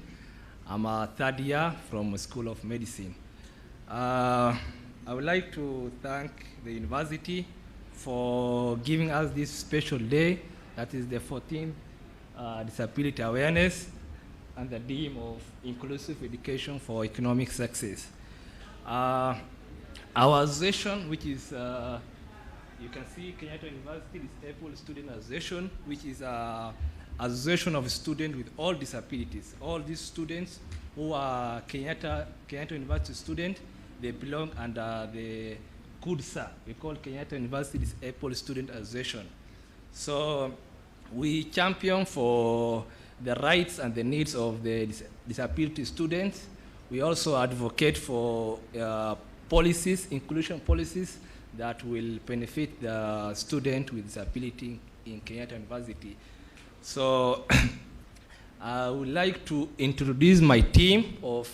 I'm a third year from School of Medicine. I would like to thank the university for giving us this special day, that is the 14th Disability Awareness and the theme of Inclusive Education for Economic Success. Our association, which is, you can see Kenyatta University Disabled Student Association, which is an association of students with all disabilities. All these students who are Kenyatta University students, they belong under the KUDSA. We call Kenyatta University Disabled Student Association. So we champion for the rights and the needs of the disability students. We also advocate for policies, inclusion policies, that will benefit the student with disability in Kenyatta University. So I would like to introduce my team of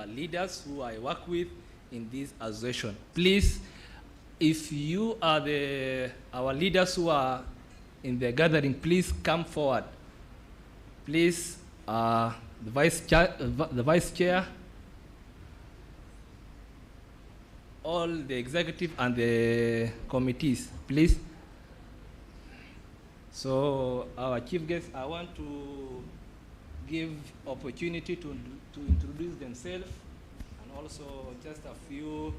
leaders who I work with in this association. Please, if you are our leaders who are in the gathering, please come forward. Please, the vice chair, all the executive and the committees, please. So our chief guests, I want to give opportunity to introduce themselves, and also just a few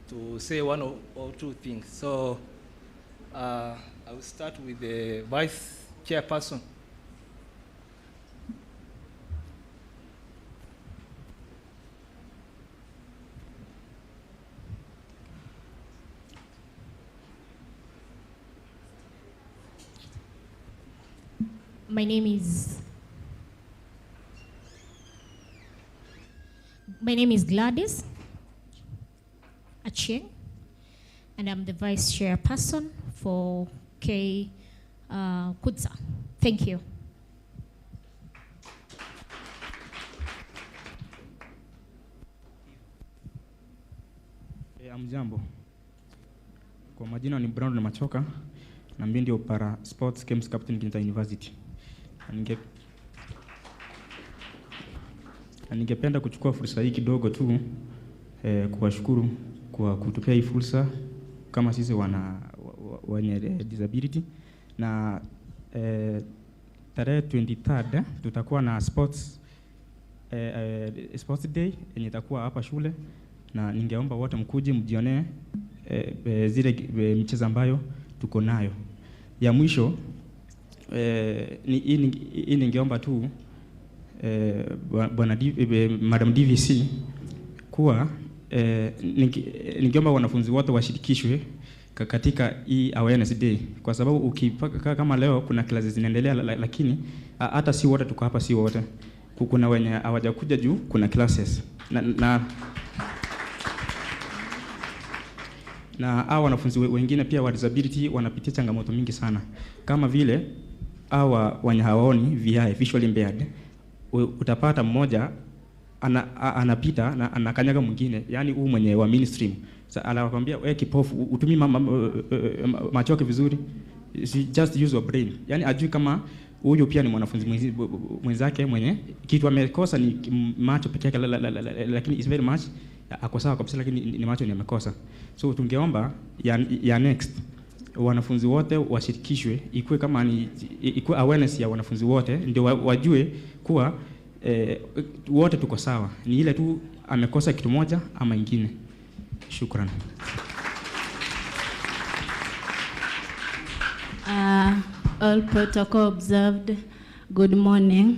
to say one or two things. So I will start with the vice chairperson. My name is Gladys Achieng, and I'm the vice chairperson for KUTV. Thank you. Amjambo. Kwa majina ni Brown Machoka na mimi ndio para sports games captain Kenyatta University. Ningependa kuchukua fursa hii kidogo tu kuwashukuru kwa kutupea hii fursa kama sisi wenye disability, na tarehe 23 tutakuwa na sports day yenye itakuwa hapa shule, na ningeomba wote mkuje mjionee zile michezo ambayo tuko nayo. Ya mwisho ningeomba tu Madam DVC kuwa ningeomba wanafunzi wote washirikishwe katika hii awareness day, kwa sababu ukipaka kama leo kuna classes zinaendelea, lakini hata si wote tuko hapa, si wote. Kuna wenye hawajakuja juu kuna classes na hao wanafunzi wengine pia wa disability wanapitia changamoto mingi sana, kama vile hawa wenye hawaoni visually impaired. Utapata mmoja anapita na anakanyaga mwingine, yani huu mwenye wa mainstream sasa anakuambia wewe kipofu utumii macho yako vizuri, just use your brain. Yani ajui kama huyo pia ni mwanafunzi mwenzake mwenye kitu amekosa ni macho pekee yake, lakini is very much ako sawa kabisa, lakini ni macho ni amekosa. So tungeomba ya next wanafunzi wote washirikishwe, ikuwe kama ni ikuwe awareness ya wanafunzi wote, ndio wajue kuwa wote tuko sawa, ni ile tu amekosa kitu moja ama ingine. Shukran. All protocol observed. Good morning.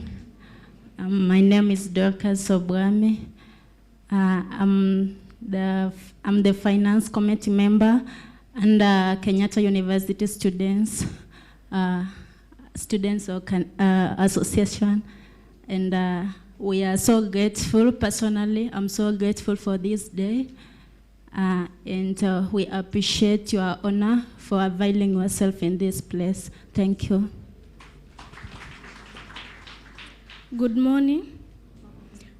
My name is Dorcas Obwami. I'm the finance committee member and Kenyatta University students association, and we are so grateful. Personally, I'm so grateful for this day, and we appreciate your honor for availing yourself in this place. Thank you. Good morning.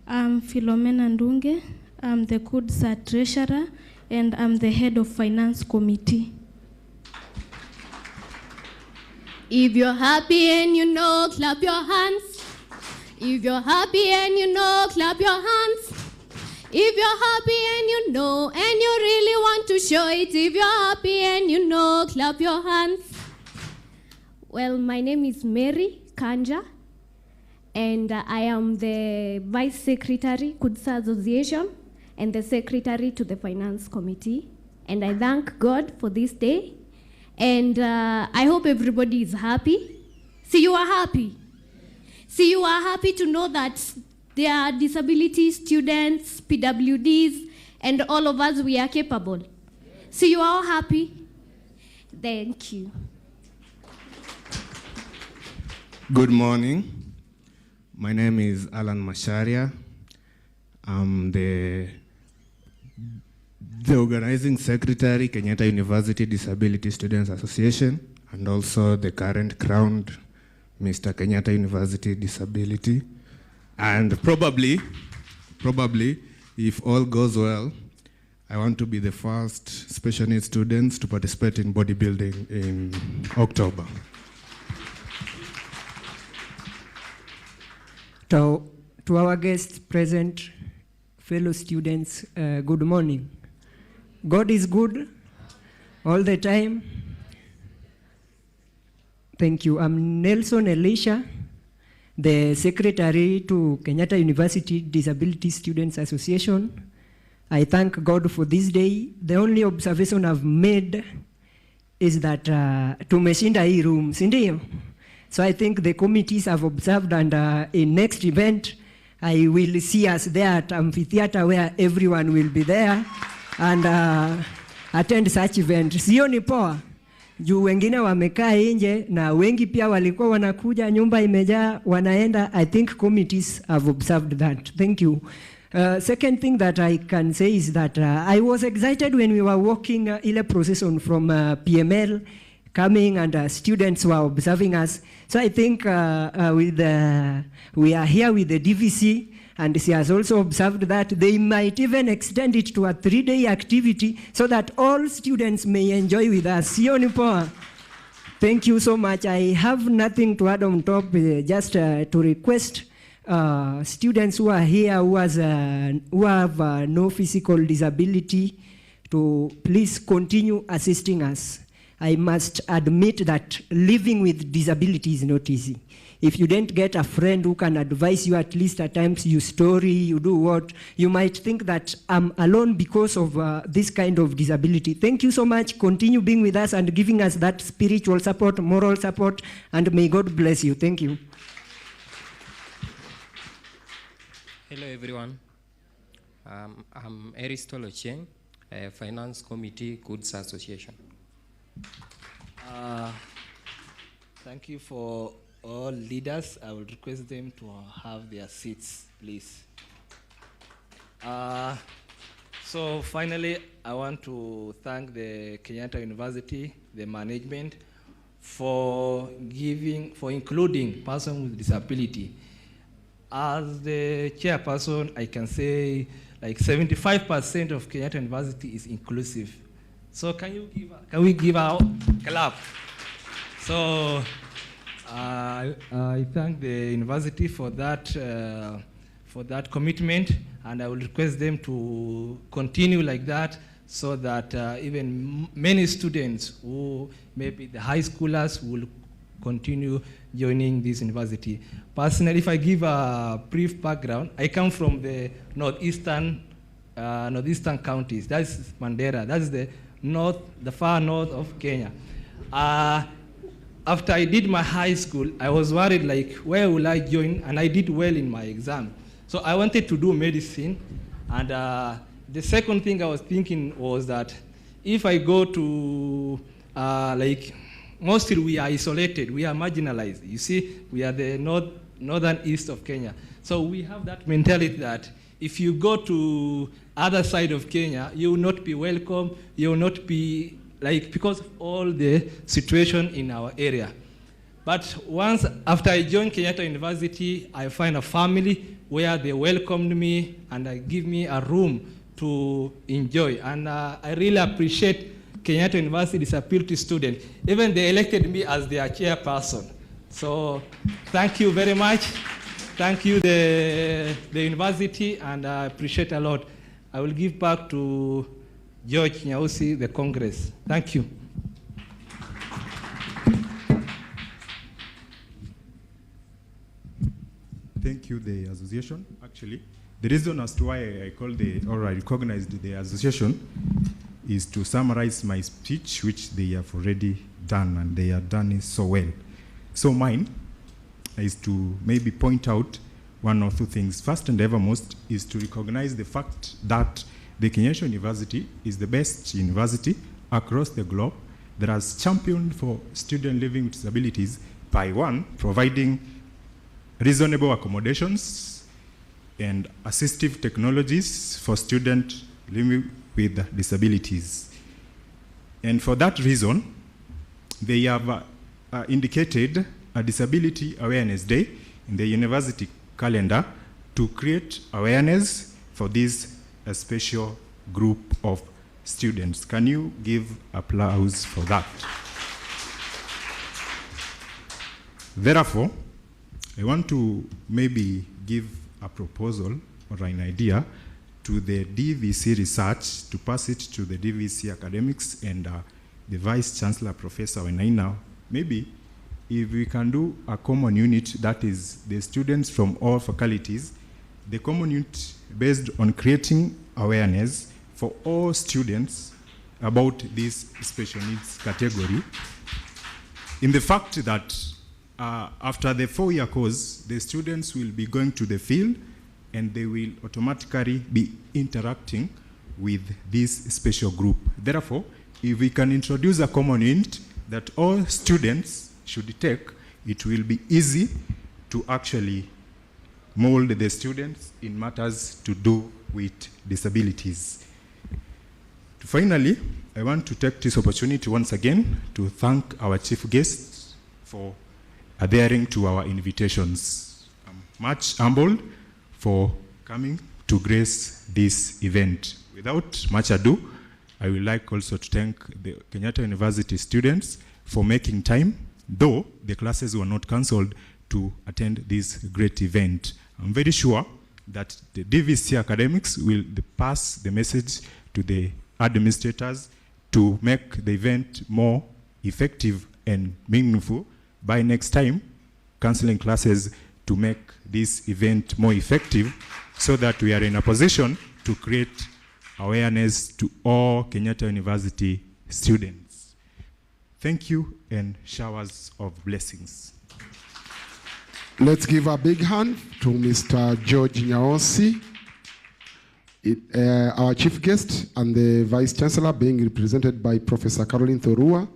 I'm Philomena Ndunge. I'm the KUTV treasurer, and I'm the head of finance committee. If you're happy and you know, clap your hands. If you're happy and you know, clap your hands. If you're happy and you know, and you really want to show it, if you're happy and you know, clap your hands. Well, my name is Mary Kanja, and I am the Vice Secretary, KUTV Association, and the Secretary to the Finance Committee. And I thank God for this day. And I hope everybody is happy. See, you are happy. See, you are happy to know that there are disability students, PWDs, and all of us, we are capable. See, you are all happy. Thank you. Good morning. My name is Alan Masharia. I'm the organizing secretary, Kenyatta University Disability Students Association, and also the current crowned Mr. Kenyatta University Disability. And probably, if all goes well, I want to be the first special needs students to participate in bodybuilding in October. To our guests present, fellow students, good morning. God is good all the time. Thank you. I'm Nelson Elisha, the secretary to Kenyatta University Disability Students Association. I thank God for this day. The only observation I've made is that tumeshinda hii room, si ndio? So I think the committees have observed, and in next event, I will see us there at amphitheater where everyone will be there and attend such event. Sio ni poa? Juu wengine wamekaa nje na wengi pia walikuwa wanakuja, nyumba imejaa, wanaenda. I think committees have observed that. Thank you. Second thing that I can say is that I was excited when we were walking ile procession from PML coming, and students were observing us. So I think we are here with the DVC, and she has also observed that they might even extend it to a 3-day activity so that all students may enjoy with us. Sio ni poa? Thank you so much. I have nothing to add on top, just to request students who are here who have no physical disability to please continue assisting us. I must admit that living with disability is not easy. If you don't get a friend who can advise you, at least at times you story, you do what, you might think that I'm alone because of this kind of disability. Thank you so much. Continue being with us and giving us that spiritual support, moral support, and may God bless you. Thank you. Hello everyone. I'm Aristol Ochieng, Finance Committee, Goods Association. Thank you for all leaders. I will request them to have their seats, please. So finally, I want to thank the Kenyatta University, the management, for including persons with disability. As the chairperson, I can say like 75% of Kenyatta University is inclusive. So can we give a clap? So I thank the university for that commitment, and I will request them to continue like that, so that even many students who maybe the high schoolers will continue joining this university. Personally, if I give a brief background, I come from the northeastern counties. That's Mandera. That's the far north of Kenya. After I did my high school, I was worried, like, where will I join? And I did well in my exam. So I wanted to do medicine. And the second thing I was thinking was that if I go to, mostly we are isolated, we are marginalized. You see, we are the northern east of Kenya. So we have that mentality that if you go to other side of Kenya, you will not be welcome, you will not be, because of all the situation in our area. But once, after I joined Kenyatta University, I find a family where they welcomed me and they give me a room to enjoy. And I really appreciate Kenyatta University disability student. Even they elected me as their chairperson. So thank you very much. Thank you, the university, and I appreciate a lot. I will give back to George Nyausi, the Congress. Thank you. Thank you, the association. Actually, the reason as to why I recognized the association is to summarize my speech, which they have already done, and they have done it so well. So mine is to maybe point out one or two things. First and evermost is to recognize the fact that the Kenyatta University is the best university across the globe that has championed for students living with disabilities by one, providing reasonable accommodations and assistive technologies for students living with disabilities. And for that reason, they have indicated a Disability Awareness Day in the university calendar to create awareness for this special group of students. Can you give applause for that? Therefore, I want to maybe give a proposal or an idea to the DVC research to pass it to the DVC academics and the Vice Chancellor, Professor Wenaina. Maybe if we can do a common unit, that is the students from all faculties, the common unit based on creating awareness for all students about this special needs category, in the fact that after the 4-year course, the students will be going to the field and they will automatically be interacting with this special group. Therefore, if we can introduce a common unit that all students should take, it will be easy to actually mold the students in matters to do with disabilities. Finally, I want to take this opportunity once again to thank our chief guests for adhering to our invitations. I'm much humbled for coming to grace this event. Without much ado, I would like also to thank the Kenyatta University students for making time, though the classes were not cancelled, to attend this great event. I'm very sure that the DVC academics will pass the message to the administrators to make the event more effective and meaningful by next time cancelling classes to make this event more effective so that we are in a position to create awareness to all Kenyatta University students. Thank you and showers of blessings. Let's give a big hand to Mr. George Nyaosi, our chief guest, and the Vice Chancellor being represented by Professor Caroline Thorua.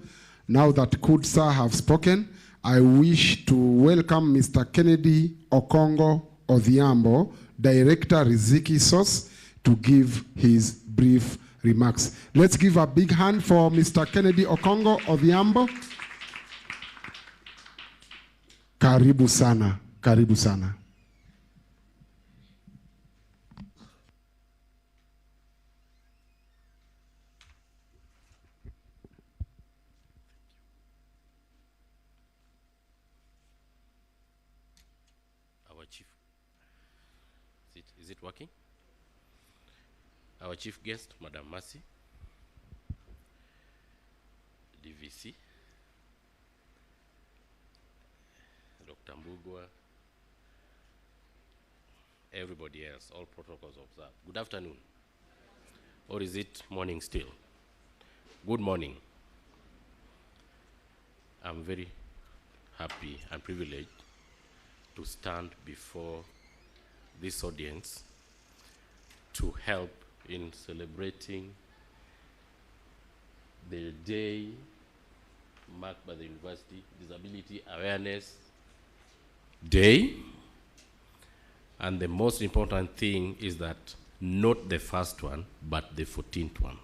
Now that KUTSA have spoken, I wish to welcome Mr. Kennedy Okongo Odhiambo, Director Riziki Source, to give his brief remarks. Let's give a big hand for Mr. Kennedy Okongo Odhiambo. Karibu sana, karibu sana. Is it working? Our chief guest, Madam Mercy, DVC, Dr. Mbugwa, everybody else, all protocols observed. Good afternoon. Or is it morning still? Good morning. I'm very happy and privileged to stand before this audience to help in celebrating the day marked by the University Disability Awareness Day. And the most important thing is that not the first one, but the 14th one.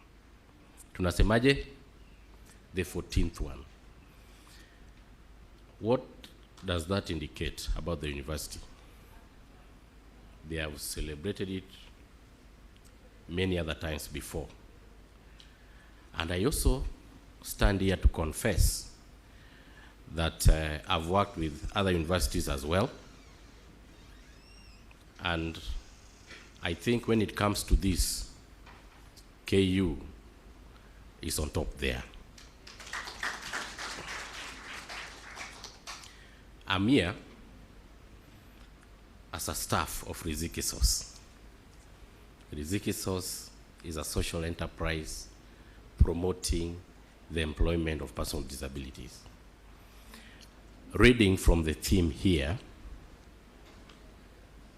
Tunasemaje? The 14th one. What does that indicate about the university? They have celebrated it many other times before. And I also stand here to confess that I've worked with other universities as well. And I think when it comes to this, KU is on top there. I'm here as a staff of Riziki Source. Riziki Source is a social enterprise promoting the employment of persons with disabilities. Reading from the theme here,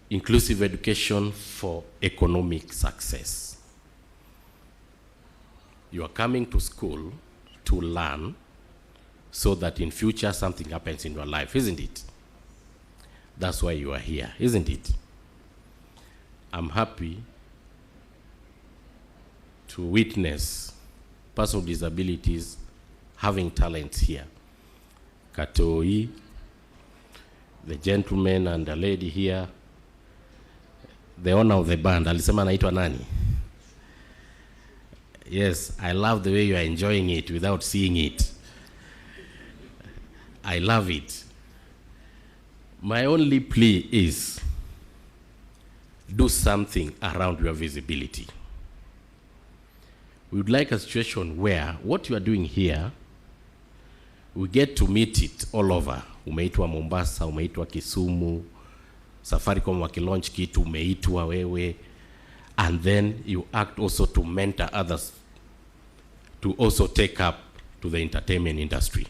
inclusive education for economic success. You are coming to school to learn so that in future something happens in your life, isn't it? That's why you are here, isn't it? I'm happy to witness persons with disabilities having talents here. Katoi, the gentleman and the lady here, the owner of the band, alisema anaitwa nani? Yes, I love the way you are enjoying it without seeing it. I love it. My only plea is do something around your visibility. We would like a situation where what you are doing here, we get to meet it all over. Umeitwa Mombasa, umeitwa Kisumu, Safaricom wakilaunch kitu, umeitwa wewe, and then you act also to mentor others to also take up to the entertainment industry.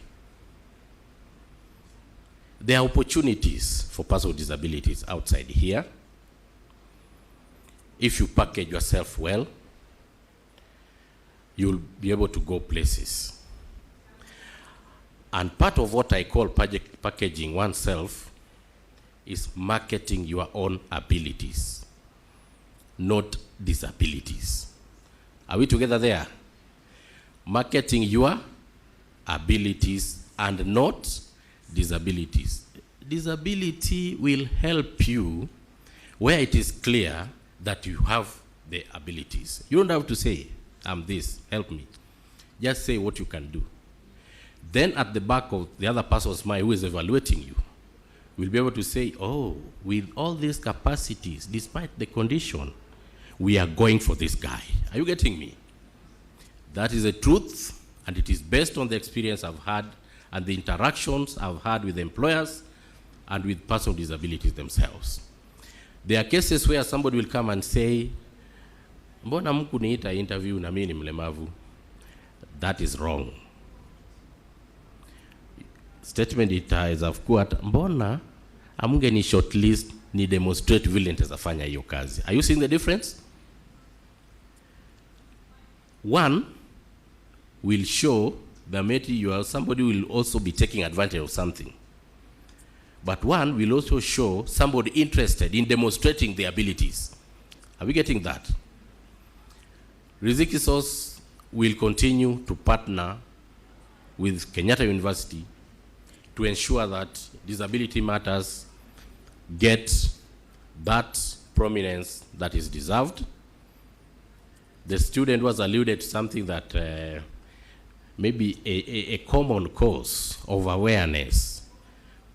There are opportunities for persons with disabilities outside here. If you package yourself well, you'll be able to go places. And part of what I call packaging oneself is marketing your own abilities, not disabilities. Are we together there? Marketing your abilities and not disabilities. Disability will help you where it is clear that you have the abilities. You don't have to say, I'm this, help me. Just say what you can do. Then at the back of the other person's mind who is evaluating you, will be able to say, oh, with all these capacities, despite the condition, we are going for this guy. Are you getting me? That is the truth, and it is based on the experience I've had and the interactions I've had with employers and with persons with disabilities themselves. There are cases where somebody will come and say, mbona mkuniita interview na mimi ni mlemavu? That is wrong. Statement itaweza kuwa mbona amunge ni shortlist ni demonstrate vile nitafanya hiyo kazi. Are you seeing the difference? One will show that maybe you are somebody will also be taking advantage of something. But one will also show somebody interested in demonstrating their abilities. Are we getting that? Rizikisos will continue to partner with Kenyatta University to ensure that disability matters get that prominence that is deserved. The student was alluded to something that maybe a common cause of awareness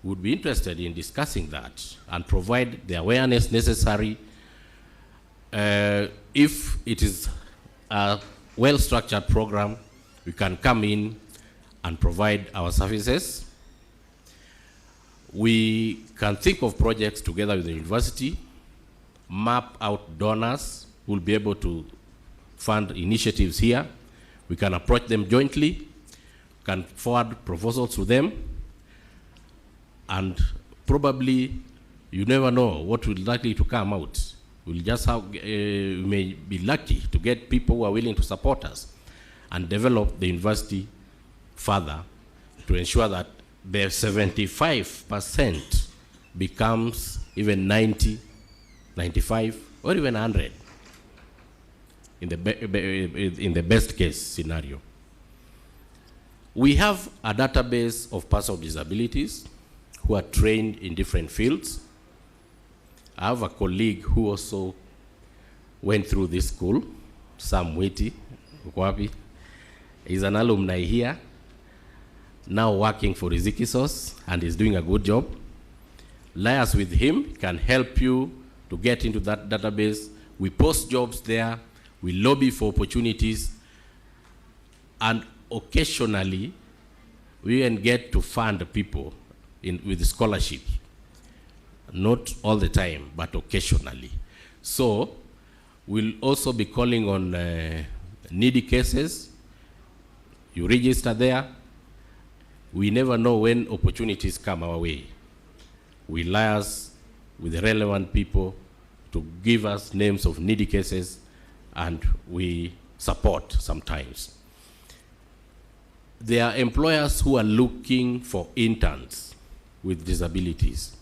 would be interested in discussing that and provide the awareness necessary. If it is a well-structured program, we can come in and provide our services. We can think of projects together with the university, map out donors who will be able to fund initiatives here. We can approach them jointly, can forward proposals to them, and probably, you never know what will likely to come out. We'll just have, we may be lucky to get people who are willing to support us and develop the university further to ensure that the 75% becomes even 90, 95, or even 100 in the best case scenario. We have a database of persons with disabilities who are trained in different fields. I have a colleague who also went through this school, Sam Witi, Ukwapi. He's an alumni here, now working for Rizikisos, and is doing a good job. Liaise with him, can help you to get into that database. We post jobs there, we lobby for opportunities, and occasionally we can get to fund people with scholarship. Not all the time, but occasionally. So we'll also be calling on needy cases. You register there. We never know when opportunities come our way. We liaise with the relevant people to give us names of needy cases, and we support sometimes. there are employers who are looking for interns with disabilities.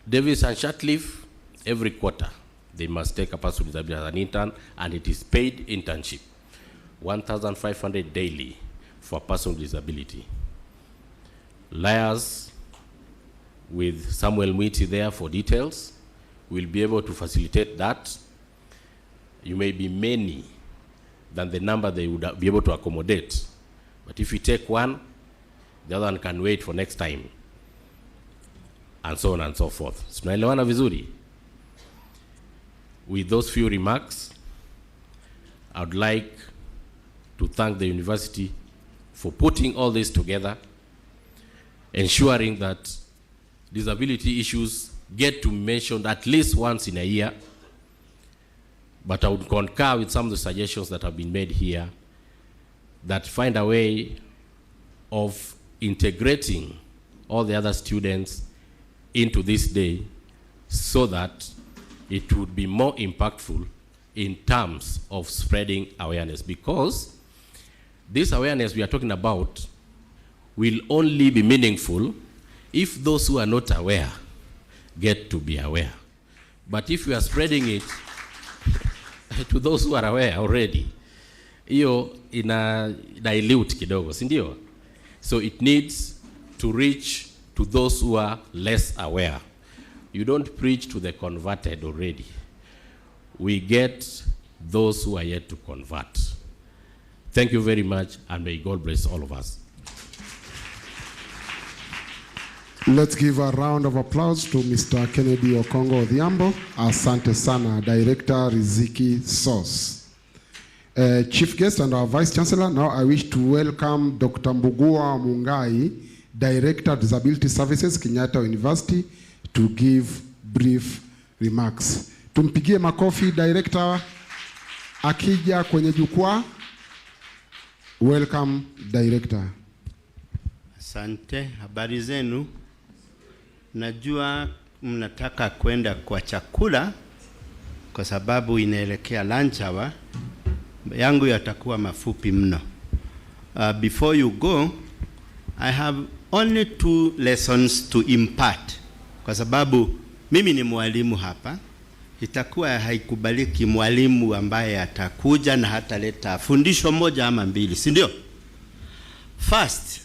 Davis and Shatcliffe, every quarter, they must take a person with disability as an intern, and it is paid internship, 1,500 daily for a person with disability. Liars, with Samuel Mwiti there for details, will be able to facilitate that. You may be many than the number they would be able to accommodate. But if you take one, the other one can wait for next time, and so on and so forth. Tunaelewana vizuri? With those few remarks, I would like to thank the university for putting all this together, ensuring that disability issues get to be mentioned at least once in a year. But I would concur with some of the suggestions that have been made here, that find a way of integrating all the other students into this day so that it would be more impactful in terms of spreading awareness. Because this awareness we are talking about will only be meaningful if those who are not aware get to be aware. But if we are spreading it to those who are aware already, hiyo ina dilute kidogo, si ndio? So it needs to reach to those who are less aware. You don't preach to the converted already. We get those who are yet to convert. Thank you very much, and may God bless all of us. Let's give a round of applause to Mr. Kennedy Okongo Odhiambo. Asante sana, Director Riziki Sauce. Chief guest and our Vice Chancellor, now I wish to welcome Dr. Mbugua Mungai, Director Disability Services, Kenyatta University, to give brief remarks. Tumpigie makofi Director akija kwenye jukwaa. Welcome Director. Asante, habari zenu. Najua mnataka kwenda kwa chakula kwa sababu inaelekea lunch hour. Yangu yatakuwa mafupi mno. Before you go, I have only 2 lessons to impart. Kwa sababu mimi ni mwalimu hapa. Itakuwa haikubaliki mwalimu ambaye atakuja na hataleta fundisho moja ama mbili, si ndio? First,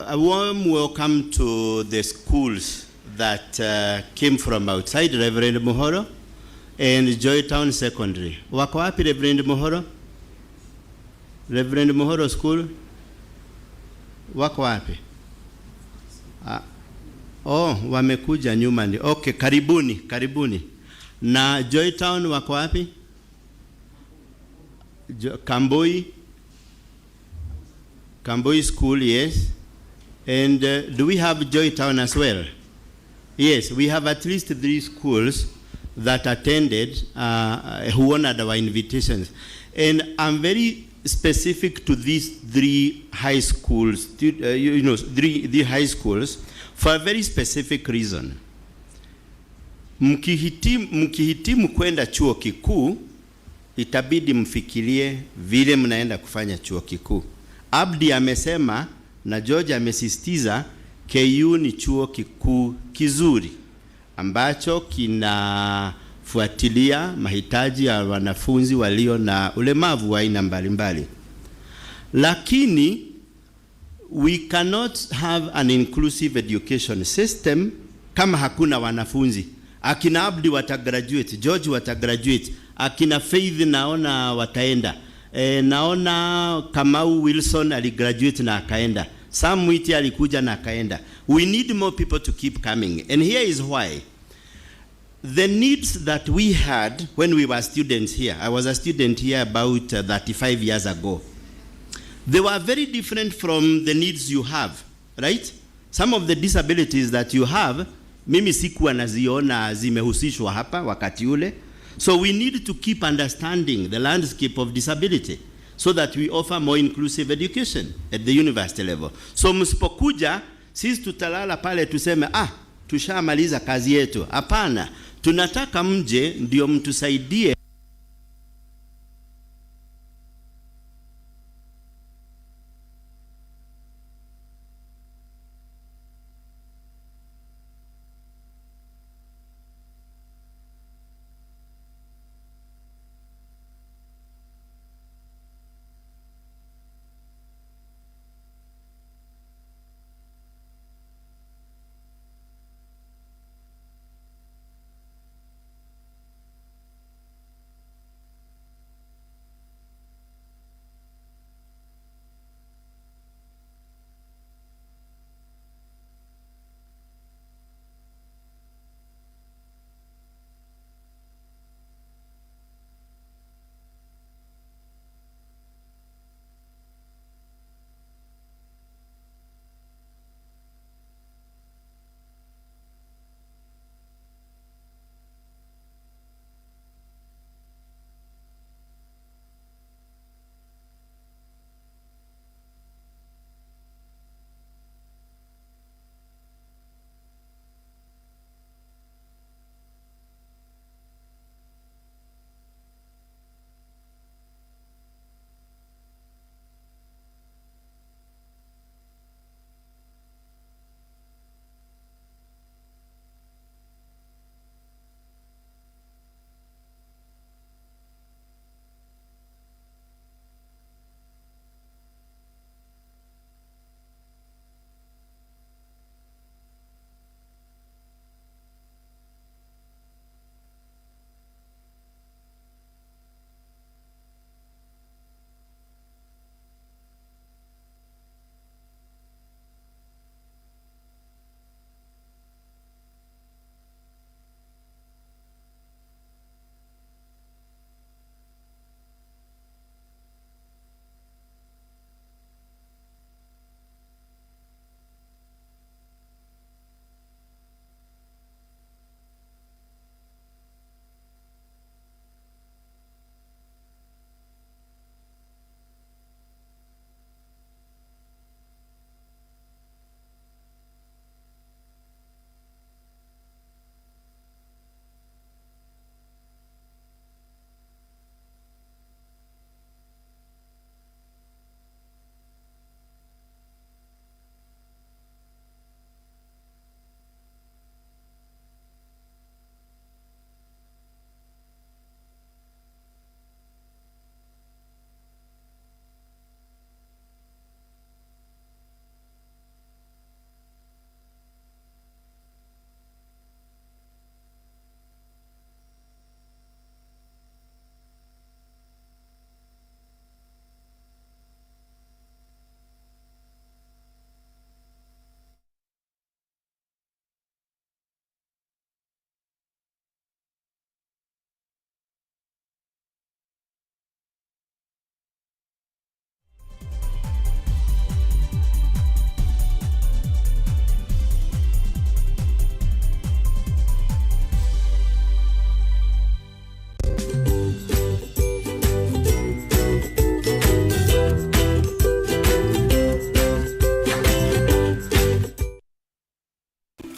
a warm welcome to the schools that came from outside, Reverend Mohoro and Joytown Secondary. Wako wapi Reverend Mohoro? Reverend Mohoro School? Wako wapi? Wamekuja nyuma ni. Okay, karibuni, karibuni. Na Joytown wako wapi? Kamboi School, yes. And do we have Joytown as well? Yes, we have at least 3 schools that attended who honored our invitations. And I'm very specific to these 3 high schools, three high schools for a very specific reason. Mkihitimu kwenda chuo kikuu, itabidi mfikirie vile mnaenda kufanya chuo kikuu. Abdi amesema na George amesisitiza KU ni chuo kikuu kizuri ambacho kinafuatilia mahitaji ya wanafunzi walio na ulemavu wa aina mbalimbali. Lakini we cannot have an inclusive education system kama hakuna wanafunzi. Akina Abdi watagraduate, George watagraduate, akina Faith naona wataenda. Naona Kamau Wilson aligraduate na akaenda. Sam Mwiti alikuja na akaenda. We need more people to keep coming. And here is why. The needs that we had when we were students here, I was a student here about 35 years ago. They were very different from the needs you have, right? Some of the disabilities that you have, mimi sikuwa naziona zimehusishwa hapa wakati ule. So we need to keep understanding the landscape of disability so that we offer more inclusive education at the university level. So msipokuja, sisi tutalala pale tuseme, tushamaliza kazi yetu. Hapana, tunataka mje ndio mtusaidie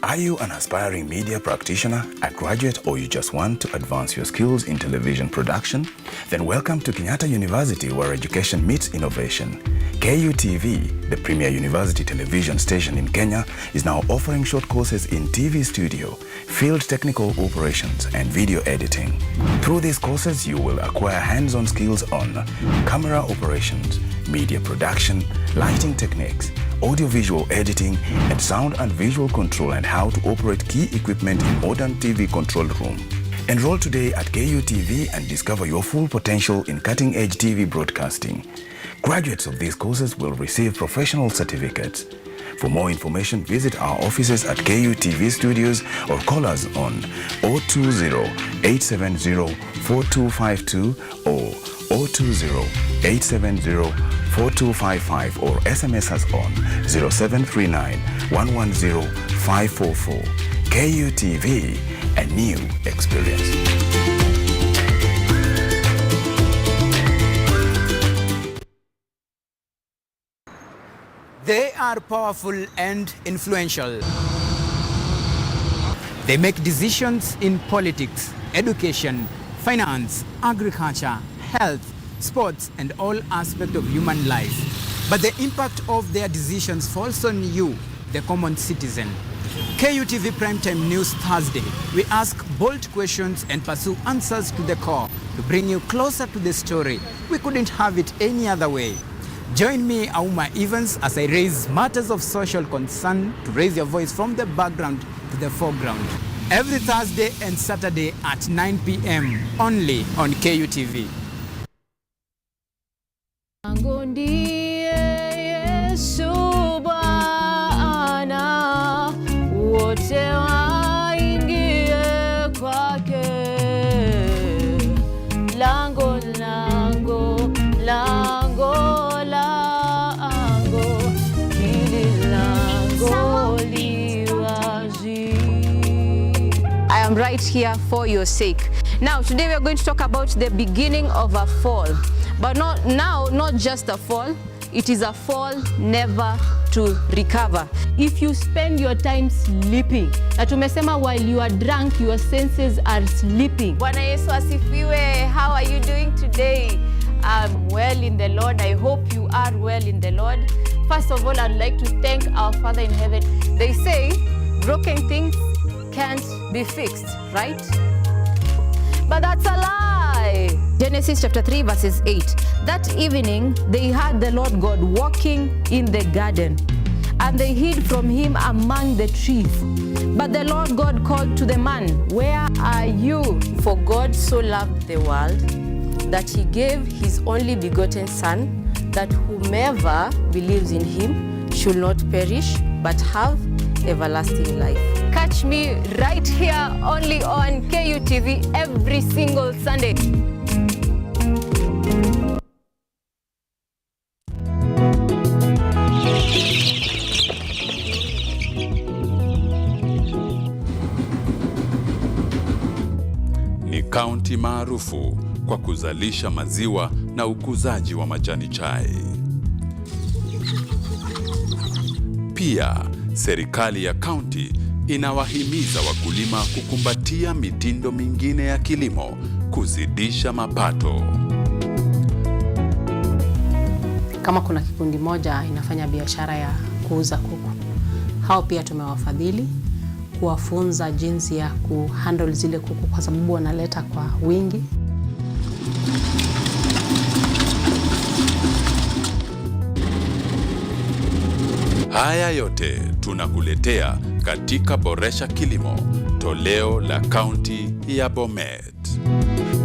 Are you an aspiring media practitioner, a graduate, or you just want to advance your skills in television production? Then welcome to Kenyatta University, where education meets innovation. KUTV, the premier university television station in Kenya, is now offering short courses in TV studio, field technical operations, and video editing. Through these courses, you will acquire hands-on skills on camera operations, media production, lighting techniques, audio-visual editing, and sound and visual control, and how to operate key equipment in modern TV control room. Enroll today at KUTV and discover your full potential in cutting-edge TV broadcasting. Graduates of these courses will receive professional certificates. For more information, visit our offices at KUTV Studios or call us on 020-870-4252 or 020-870-4255 or SMS us on 0739-110-544. KUTV, a new experience. They are powerful and influential. They make decisions in politics, education, finance, agriculture, health, sports, and all aspects of human life. But the impact of their decisions falls on you, the common citizen. KUTV Primetime News Thursday. We ask bold questions and pursue answers to the core to bring you closer to the story. We couldn't have it any other way. Join me, Auma Evans, as I raise matters of social concern to raise your voice from the background to the foreground. Every Thursday and Saturday at 9 p.m. only on KUTV. Right here for your sake. Now, today we are going to talk about the beginning of a fall. But not just a fall, it is a fall never to recover. If you spend your time sleeping, na tumesema while you are drunk, your senses are sleeping. Bwana Yesu asifiwe. How are you doing today? I'm well in the Lord. I hope you are well in the Lord. First of all, I'd like to thank our Father in heaven. They say broken things can't be fixed, right? But that's a lie. Genesis chapter 3 verses 8. That evening they heard the Lord God walking in the garden, and they hid from him among the trees. But the Lord God called to the man, "Where are you?" For God so loved the world that he gave his only begotten Son, that whomever believes in him should not perish but have everlasting life. Catch me right here only on KUTV every single Sunday. Ni kaunti maarufu kwa kuzalisha maziwa na ukuzaji wa majani chai. Pia serikali ya kaunti inawahimiza wakulima kukumbatia mitindo mingine ya kilimo kuzidisha mapato. Kama kuna kikundi moja inafanya biashara ya kuuza kuku, hao pia tumewafadhili kuwafunza jinsi ya kuhandle zile kuku, kwa sababu wanaleta kwa wingi. Haya yote tunakuletea katika Boresha Kilimo, toleo la kaunti ya Bomet.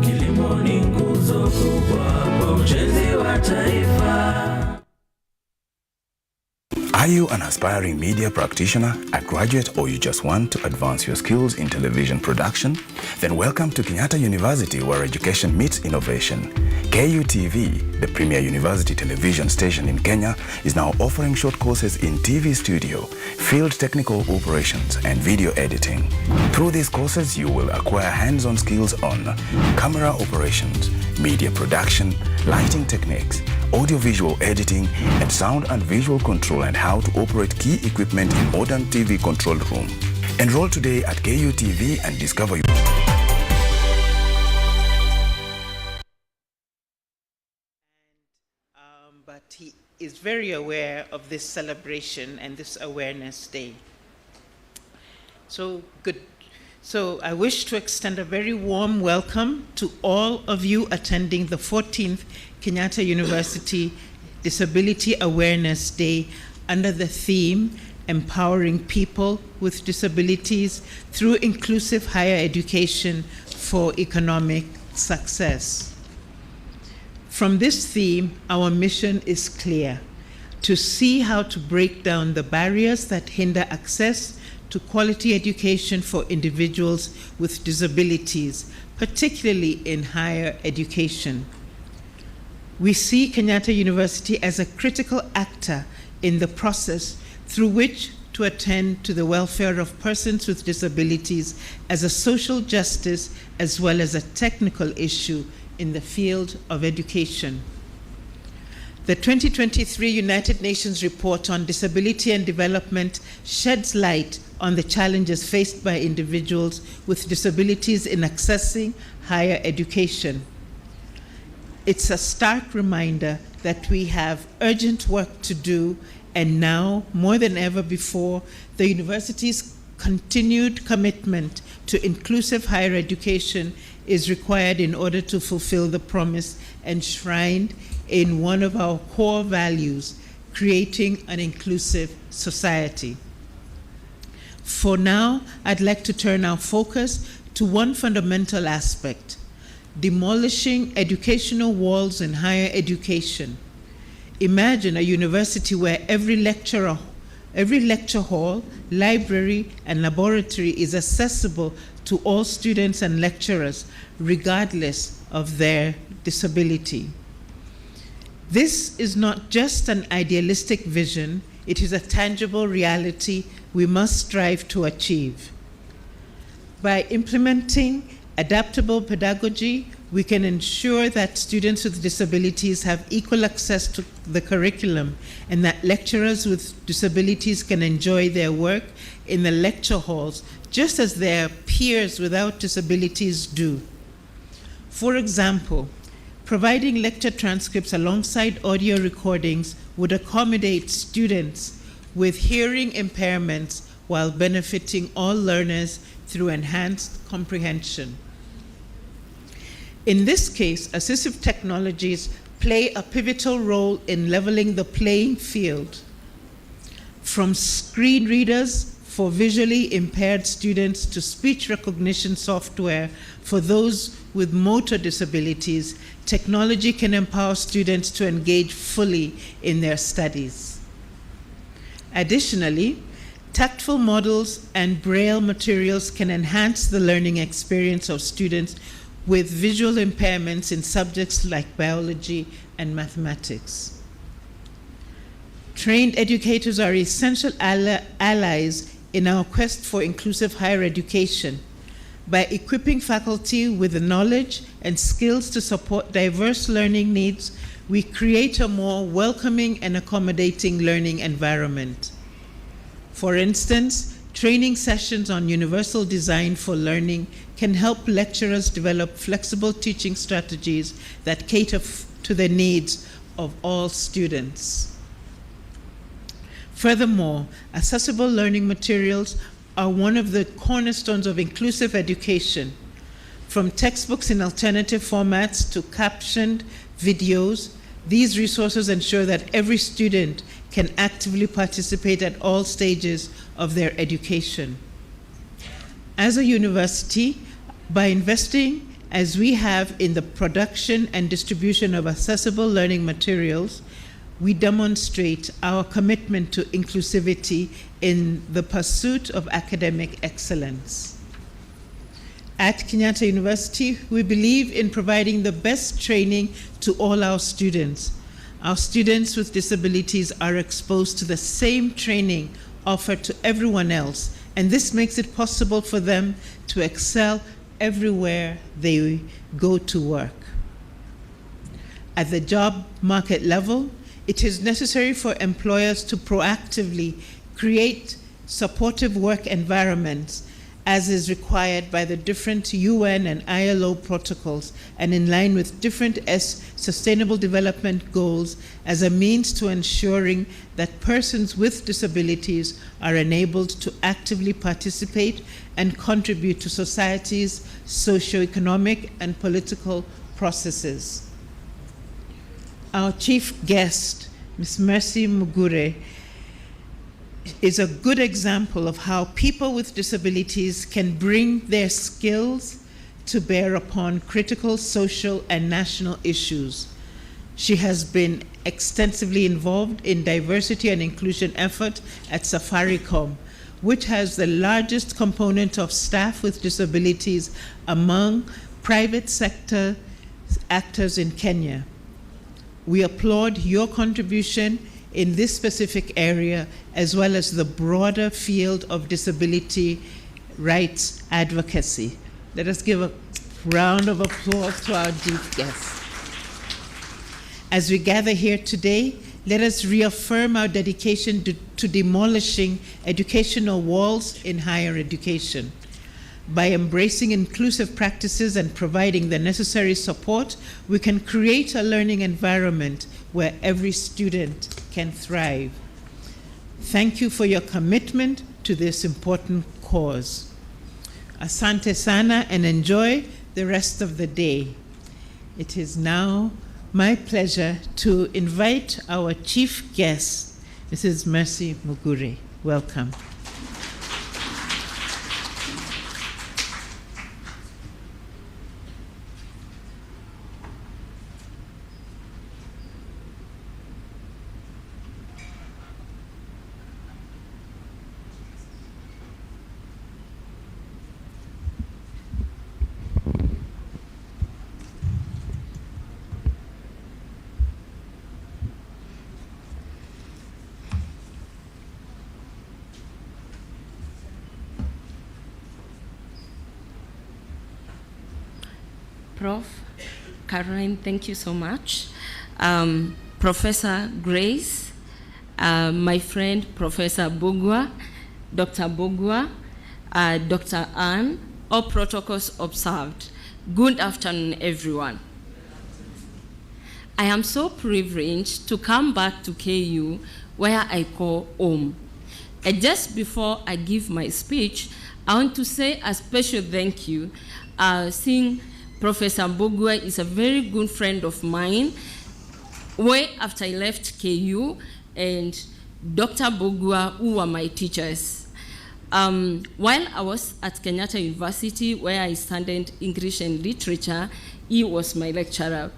Kilimo ni nguzo kubwa kwa ujenzi wa taifa. Are you an aspiring media practitioner, a graduate, or you just want to advance your skills in television production? Then welcome to Kenyatta University, where education meets innovation. KUTV, the premier university television station in Kenya, is now offering short courses in TV studio, field technical operations, and video editing. Through these courses, you will acquire hands-on skills on camera operations, media production, lighting techniques, audio-visual editing, and sound and visual control, and how to operate key equipment in modern TV control room. Enroll today at KUTV and discover your... But he is very aware of this celebration and this Awareness Day. So good. So I wish to extend a very warm welcome to all of you attending the 14th Kenyatta University Disability Awareness Day under the theme Empowering People with Disabilities Through Inclusive Higher Education for Economic Success. From this theme, our mission is clear: to see how to break down the barriers that hinder access to quality education for individuals with disabilities, particularly in higher education. We see Kenyatta University as a critical actor in the process through which to attend to the welfare of persons with disabilities as a social justice as well as a technical issue in the field of education. The 2023 United Nations report on disability and development sheds light on the challenges faced by individuals with disabilities in accessing higher education. It's a stark reminder that we have urgent work to do, and now, more than ever before, the university's continued commitment to inclusive higher education is required in order to fulfill the promise enshrined in one of our core values, creating an inclusive society. For now, I'd like to turn our focus to one fundamental aspect: demolishing educational walls in higher education. Imagine a university where every lecture hall, library, and laboratory is accessible to all students and lecturers, regardless of their disability. This is not just an idealistic vision, it is a tangible reality we must strive to achieve. By implementing adaptable pedagogy, we can ensure that students with disabilities have equal access to the curriculum and that lecturers with disabilities can enjoy their work in the lecture halls just as their peers without disabilities do. For example, providing lecture transcripts alongside audio recordings would accommodate students with hearing impairments while benefiting all learners through enhanced comprehension. In this case, assistive technologies play a pivotal role in leveling the playing field. From screen readers for visually impaired students to speech recognition software for those with motor disabilities, technology can empower students to engage fully in their studies. Additionally, tactile models and braille materials can enhance the learning experience of students with visual impairments in subjects like biology and mathematics. Trained educators are essential allies in our quest for inclusive higher education. By equipping faculty with the knowledge and skills to support diverse learning needs, we create a more welcoming and accommodating learning environment. For instance, training sessions on universal design for learning can help lecturers develop flexible teaching strategies that cater to the needs of all students. Furthermore, accessible learning materials are one of the cornerstones of inclusive education. From textbooks in alternative formats to captioned videos, these resources ensure that every student can actively participate at all stages of their education. As a university, by investing as we have in the production and distribution of accessible learning materials, we demonstrate our commitment to inclusivity in the pursuit of academic excellence. At Kenyatta University, we believe in providing the best training to all our students. Our students with disabilities are exposed to the same training offered to everyone else, and this makes it possible for them to excel everywhere they go to work. At the job market level, it is necessary for employers to proactively create supportive work environments, as is required by the different UN and ILO protocols and in line with different Sustainable Development Goals as a means to ensuring that persons with disabilities are enabled to actively participate and contribute to society's socio-economic and political processes. Our chief guest, Ms. Mercy Mugure, is a good example of how people with disabilities can bring their skills to bear upon critical social and national issues. She has been extensively involved in diversity and inclusion effort at Safaricom, which has the largest component of staff with disabilities among private sector actors in Kenya. We applaud your contribution in this specific area, as well as the broader field of disability rights advocacy. Let us give a round of applause to our chief guest. As we gather here today, let us reaffirm our dedication to demolishing educational walls in higher education. By embracing inclusive practices and providing the necessary support, we can create a learning environment where every student can thrive. Thank you for your commitment to this important cause. Asante sana and enjoy the rest of the day. It is now my pleasure to invite our chief guest, Mrs. Mercy Mugure. Welcome. Prof. Caroline, thank you so much. Professor Grace, my friend Professor Bogwa, Dr. Bogwa, Dr. Ann, all protocols observed. Good afternoon, everyone. I am so privileged to come back to KU, where I call home. And just before I give my speech, I want to say a special thank you, seeing Professor Bogwa is a very good friend of mine. Way after I left KU, and Dr. Bogwa, who were my teachers. While I was at Kenyatta University, where I studied English and literature, he was my lecturer.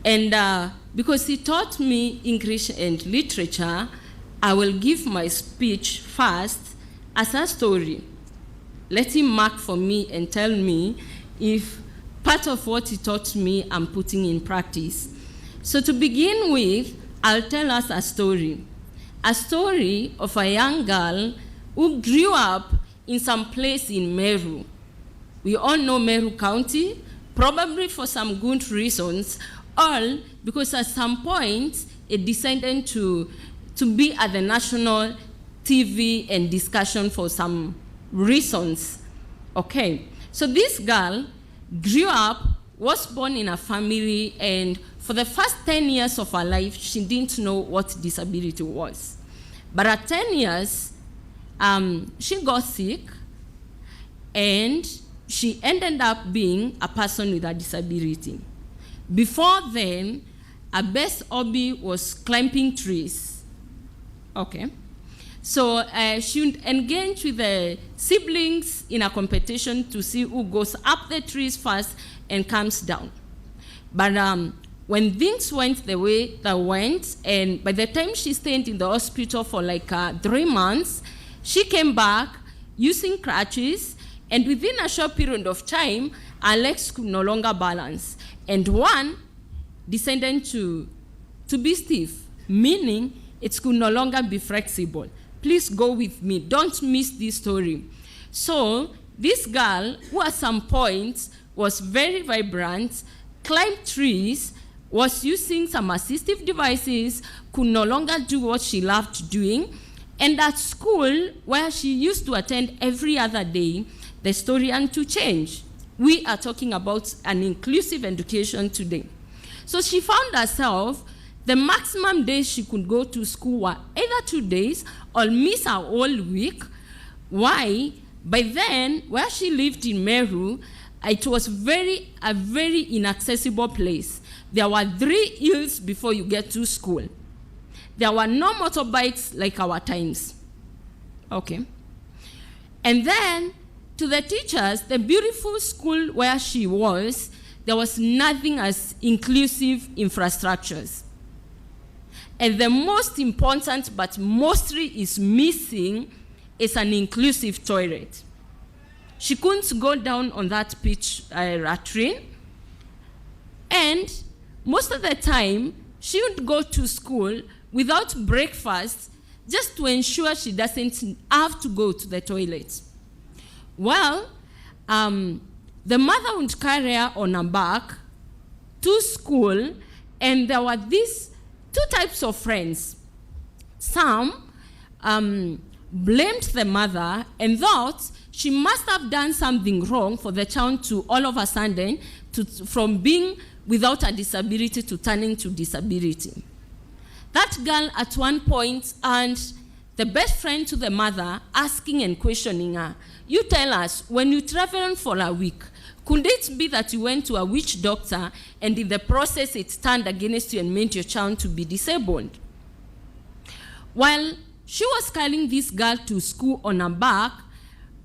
And because he taught me English and literature, I will give my speech first as a story. Let him mark for me and tell me if part of what he taught me I'm putting in practice. So to begin with, I'll tell us a story of a young girl who grew up in some place in Meru. We all know Meru County, probably for some good reasons, all because at some point it decided to be at the national TV and discussion for some reasons. Okay, so this girl grew up, was born in a family, and for the first 10 years of her life, she didn't know what disability was. But at 10 years, she got sick, and she ended up being a person with a disability. Before then, her best hobby was climbing trees. Okay. So she would engage with the siblings in a competition to see who goes up the trees first and comes down. But when things went the way they went, and by the time she stayed in the hospital for like 3 months, she came back using crutches, and within a short period of time, her legs could no longer balance. And one decided to be stiff, meaning it could no longer be flexible. Please go with me. Don't miss this story. So this girl, who at some point was very vibrant, climbed trees, was using some assistive devices, could no longer do what she loved doing, And at school, where she used to attend every other day, the story had to change. We are talking about an inclusive education today. So she found herself, the maximum days she could go to school were either 2 days or miss her whole week. Why? By then, where she lived in Meru, it was a very inaccessible place. There were 3 hills before you get to school. There were no motorbikes like our times. Okay. And then, to the teachers, the beautiful school where she was, there was nothing as inclusive infrastructures. And the most important, but mostly is missing, is an inclusive toilet. She couldn't go down on that pitch latrine. And most of the time, she would go to school without breakfast just to ensure she doesn't have to go to the toilet. Well, the mother would carry her on her back to school, and there were these 2 types of friends. Some blamed the mother and thought she must have done something wrong for the child to all of a sudden, from being without a disability to turning to disability. That girl at one point and the best friend to the mother asking and questioning her, you tell us, when you traveled for a week, could it be that you went to a witch doctor and in the process it turned against you and made your child to be disabled? While she was carrying this girl to school on her back,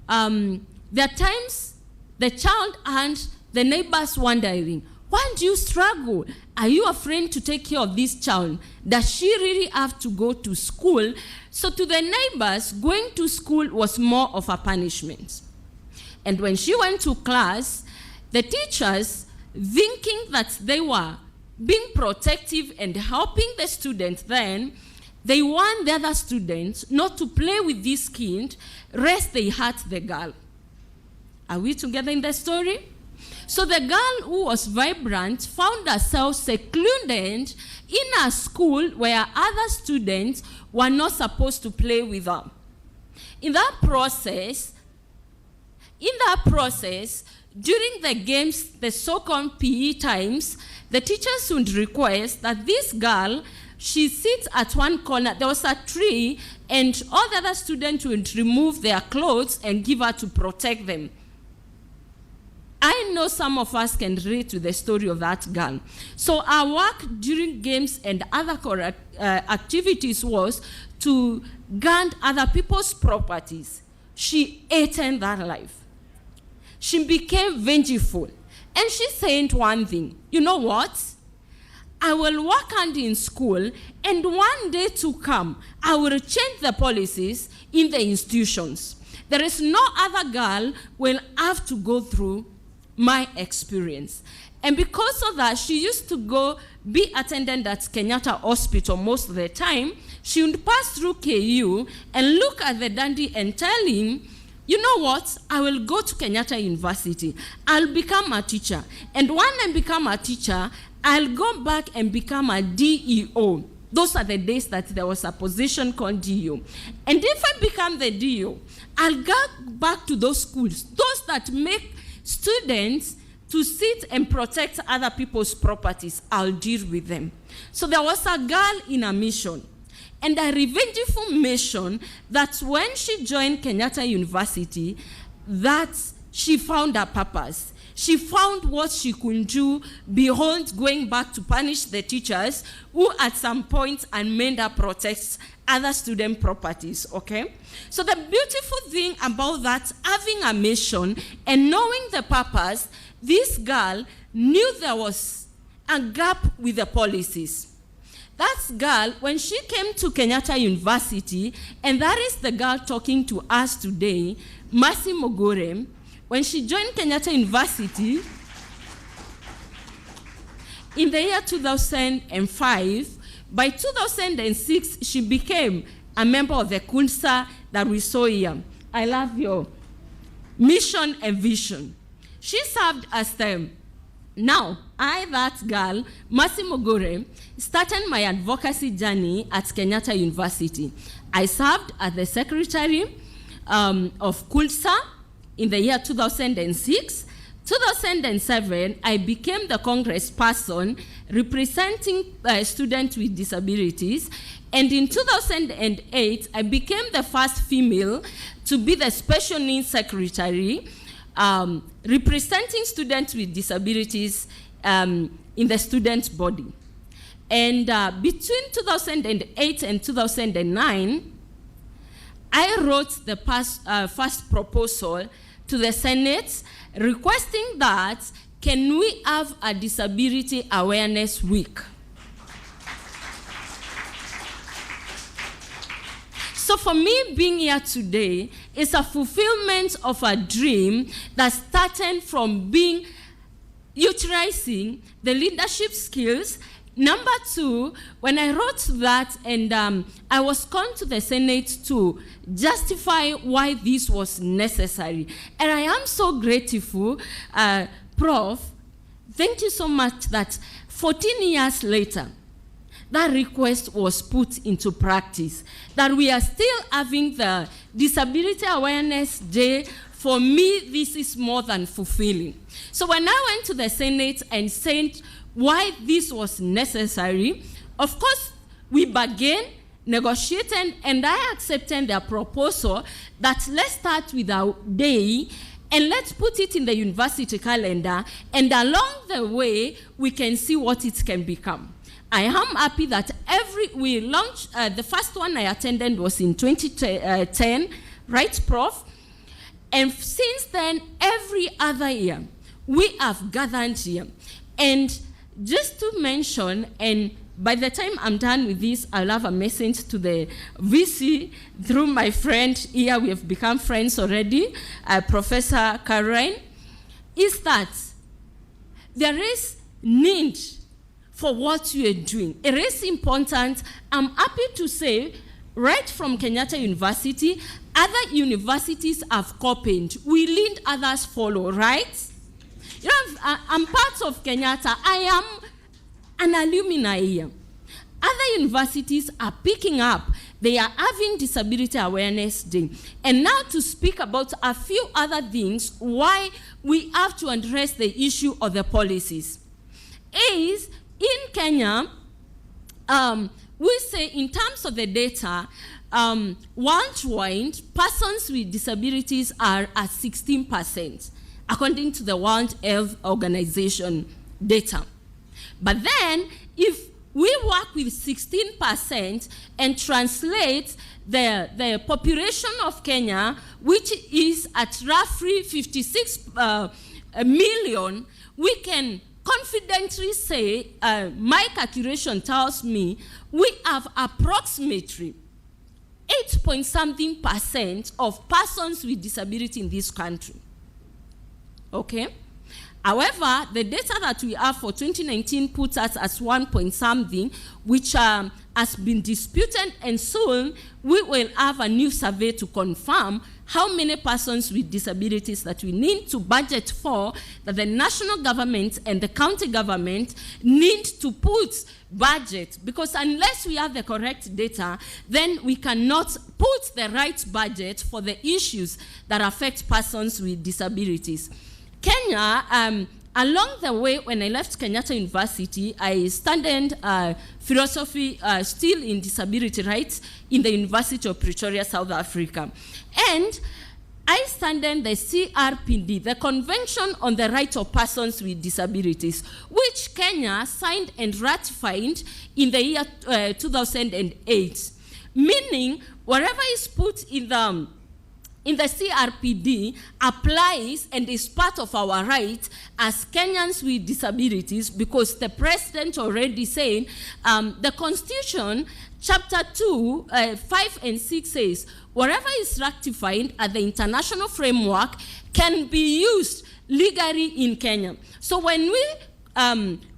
there are times the child and the neighbors wondering, why do you struggle? Are you afraid to take care of this child? Does she really have to go to school? So to the neighbors, going to school was more of a punishment. And when she went to class, the teachers, thinking that they were being protective and helping the students then, they want the other students not to play with this kid, lest they hurt the girl. Are we together in the story? So the girl who was vibrant found herself secluded in a school where other students were not supposed to play with her. In that process, during the games, the so-called PE times, the teachers would request that this girl, she sits at one corner. There was a tree, and all the other students would remove their clothes and give her to protect them. I know some of us can relate to the story of that girl. So our work during games and other activities was to guard other people's properties. She ate in that life. She became vengeful. And she said one thing, you know what? I will work hard in school, and one day to come, I will change the policies in the institutions. There is no other girl will have to go through my experience. And because of that, she used to go be attendant at Kenyatta Hospital most of the time. She would pass through KU and look at the dandy and tell him, you know what, I will go to Kenyatta University. I'll become a teacher. And when I become a teacher, I'll go back and become a DEO. Those are the days that there was a position called DEO. And if I become the DEO, I'll go back to those schools, those that make students to sit and protect other people's properties. I'll deal with them. So there was a girl in a mission, and a revengeful mission, that when she joined Kenyatta University, that she found her purpose. She found what she could do beyond going back to punish the teachers who at some point and made her protect other student properties, okay? So the beautiful thing about that, having a mission and knowing the purpose, this girl knew there was a gap with the policies. That girl, when she came to Kenyatta University, and that is the girl talking to us today, Mercy Mogore, when she joined Kenyatta University in the year 2005, by 2006, she became a member of the KUNSA that we saw here. I love your mission and vision. She served as the, now I, that girl, Mercy Mogore, started my advocacy journey at Kenyatta University. I served as the secretary of KUTV in the year 2006. 2007, I became the congressperson representing students with disabilities. And in 2008, I became the first female to be the special needs secretary representing students with disabilities in the student body. And between 2008 and 2009, I wrote the first proposal to the Senate requesting that can we have a disability awareness week. So for me being here today is a fulfillment of a dream that started from utilizing the leadership skills. Number two, when I wrote that and I was called to the Senate to justify why this was necessary. And I am so grateful, Prof, thank you so much that 14 years later, that request was put into practice, that we are still having the Disability Awareness Day. For me, this is more than fulfilling. So when I went to the Senate and said why this was necessary, of course, we began, negotiated, and I accepted their proposal that let's start with our day and let's put it in the university calendar, and along the way, we can see what it can become. I am happy that we launched, the first one I attended was in 2010, right, Prof? And since then, every other year, we have gathered here. And just to mention, and by the time I'm done with this, I'll have a message to the VC through my friend here. We have become friends already, Professor Karen, is that there is need for what you are doing. It is important. I'm happy to say, right from Kenyatta University, other universities have copied. We lead, others follow, right? You know, I'm part of Kenyatta. I am an alumni here. Other universities are picking up. They are having Disability Awareness Day. And now to speak about a few other things why we have to address the issue of the policies. Is in Kenya, we say in terms of the data, worldwide, persons with disabilities are at 16%, according to the World Health Organization data. But then, if we work with 16% and translate the population of Kenya, which is at roughly 56 million, we can confidently say, my calculation tells me, we have approximately 8-point-something% of persons with disability in this country. Okay? However, the data that we have for 2019 puts us as 1-point-something, which has been disputed, and soon we will have a new survey to confirm how many persons with disabilities that we need to budget for, that the national government and the county government need to put budget, because unless we have the correct data, then we cannot put the right budget for the issues that affect persons with disabilities. Kenya, along the way, when I left Kenyatta University, I studied philosophy still in disability rights in the University of Pretoria, South Africa. And I studied the CRPD, the Convention on the Rights of Persons with Disabilities, which Kenya signed and ratified in the year 2008. Meaning, whatever is put in the CRPD applies and is part of our right as Kenyans with disabilities, because the president already saying the Constitution, Chapter 2, 5 and 6 says, whatever is ratified at the international framework can be used legally in Kenya. So when we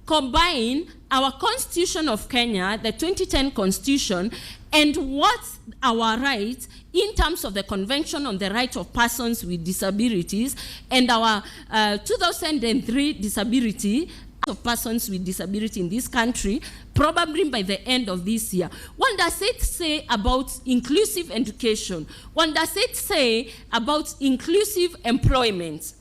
combine our Constitution of Kenya, the 2010 Constitution, and what's our rights in terms of the Convention on the Rights of Persons with Disabilities and our 2003 Disability of persons with disability in this country, probably by the end of this year. What does it say about inclusive education? What does it say about inclusive employment?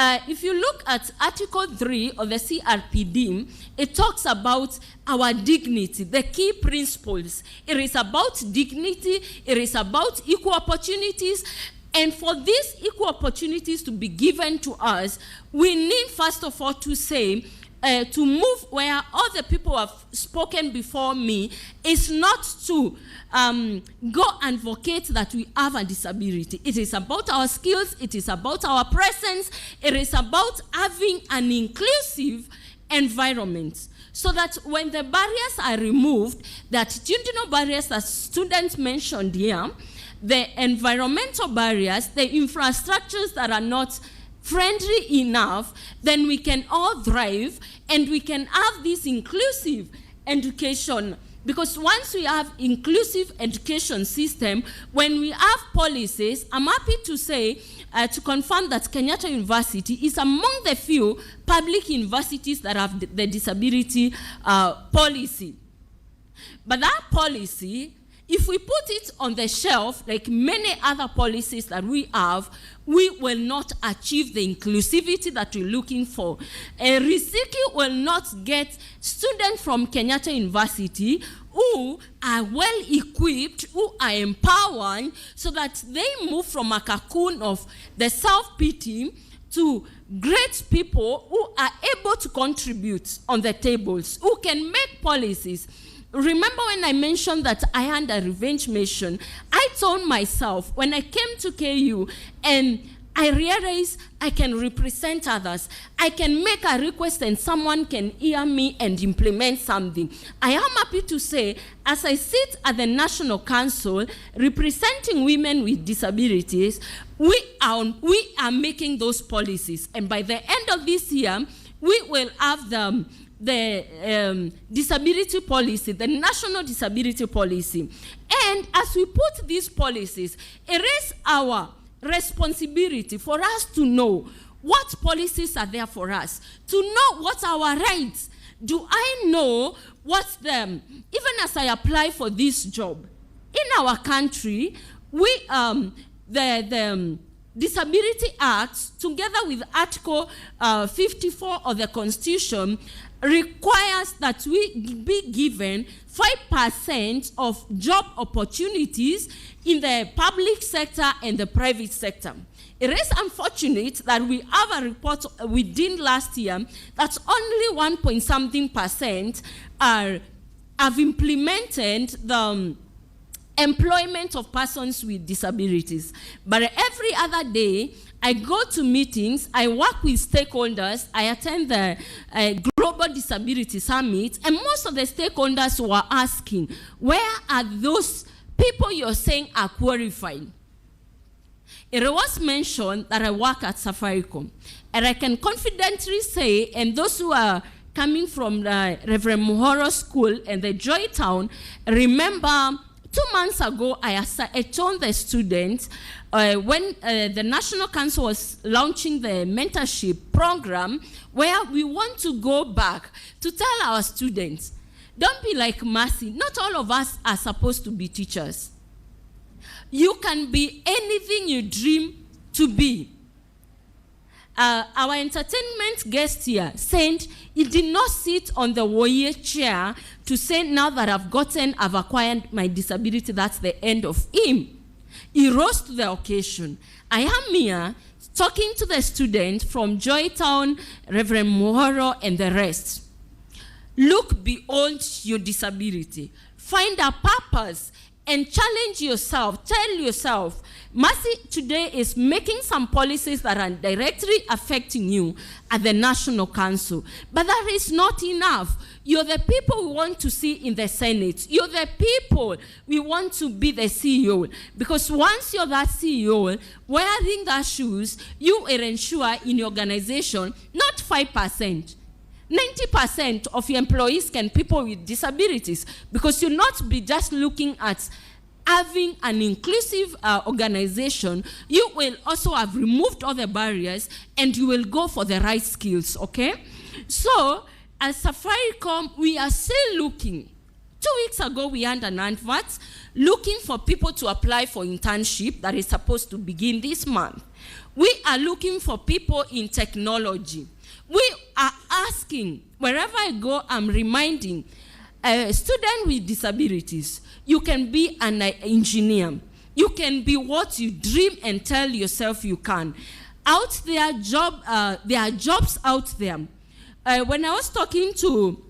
If you look at Article 3 of the CRPD, it talks about our dignity, the key principles. It is about dignity, it is about equal opportunities, and for these equal opportunities to be given to us, we need first of all to say, to move where all the people have spoken before me is not to go advocate that we have a disability. It is about our skills, it is about our presence, it is about having an inclusive environment. So that when the barriers are removed, the attitudinal barriers that students mentioned here, the environmental barriers, the infrastructures that are not friendly enough, then we can all thrive and we can have this inclusive education. Because once we have inclusive education system, when we have policies, I'm happy to say, to confirm that Kenyatta University is among the few public universities that have the disability policy. But that policy, if we put it on the shelf, like many other policies that we have, we will not achieve the inclusivity that we're looking for. Risiki will not get students from Kenyatta University who are well equipped, who are empowered, so that they move from a cocoon of the self-pity to great people who are able to contribute on the tables, who can make policies. Remember when I mentioned that I had a revenge mission, I told myself when I came to KU and I realized I can represent others, I can make a request and someone can hear me and implement something. I am happy to say, as I sit at the National Council representing women with disabilities, we are making those policies. And by the end of this year, we will have the disability policy, the national disability policy. And as we put these policies, it is our responsibility for us to know what policies are there for us, to know what our rights. Do I know what's them? Even as I apply for this job, in our country, we the Disability Act, together with Article 54 of the Constitution, requires that we be given 5% of job opportunities in the public sector and the private sector. It is unfortunate that we have a report within last year that only 1.something% have implemented the employment of persons with disabilities. But every other day, I go to meetings, I work with stakeholders, I attend the Global Disability Summit, and most of the stakeholders were asking, where are those people you're saying are qualified? It was mentioned that I work at Safaricom, and I can confidently say, and those who are coming from the Reverend Muhoro School and the Joytown, remember 2 months ago, I told the students when the National Council was launching the mentorship program, where we want to go back to tell our students, don't be like Mercy. Not all of us are supposed to be teachers. You can be anything you dream to be. Our entertainment guest here said he did not sit on the warrior chair to say, now that I've acquired my disability, that's the end of him. He rose to the occasion. I am here talking to the students from Joytown, Reverend Muhoro, and the rest. Look beyond your disability. Find a purpose and challenge yourself. Tell yourself, Mercy today is making some policies that are directly affecting you at the National Council. But that is not enough. You're the people we want to see in the Senate. You're the people we want to be the CEO. Because once you're that CEO, wearing that shoes, you will ensure in your organization, not 5%. 90% of your employees can be people with disabilities, because you'll not be just looking at having an inclusive organization. You will also have removed all the barriers and you will go for the right skills, okay? So, as Safaricom, we are still looking. 2 weeks ago, we had an advert looking for people to apply for internship that is supposed to begin this month. We are looking for people in technology. We are asking, wherever I go, I'm reminding students with disabilities, you can be an engineer. You can be what you dream and tell yourself you can. Out there, there are jobs out there. When I was talking to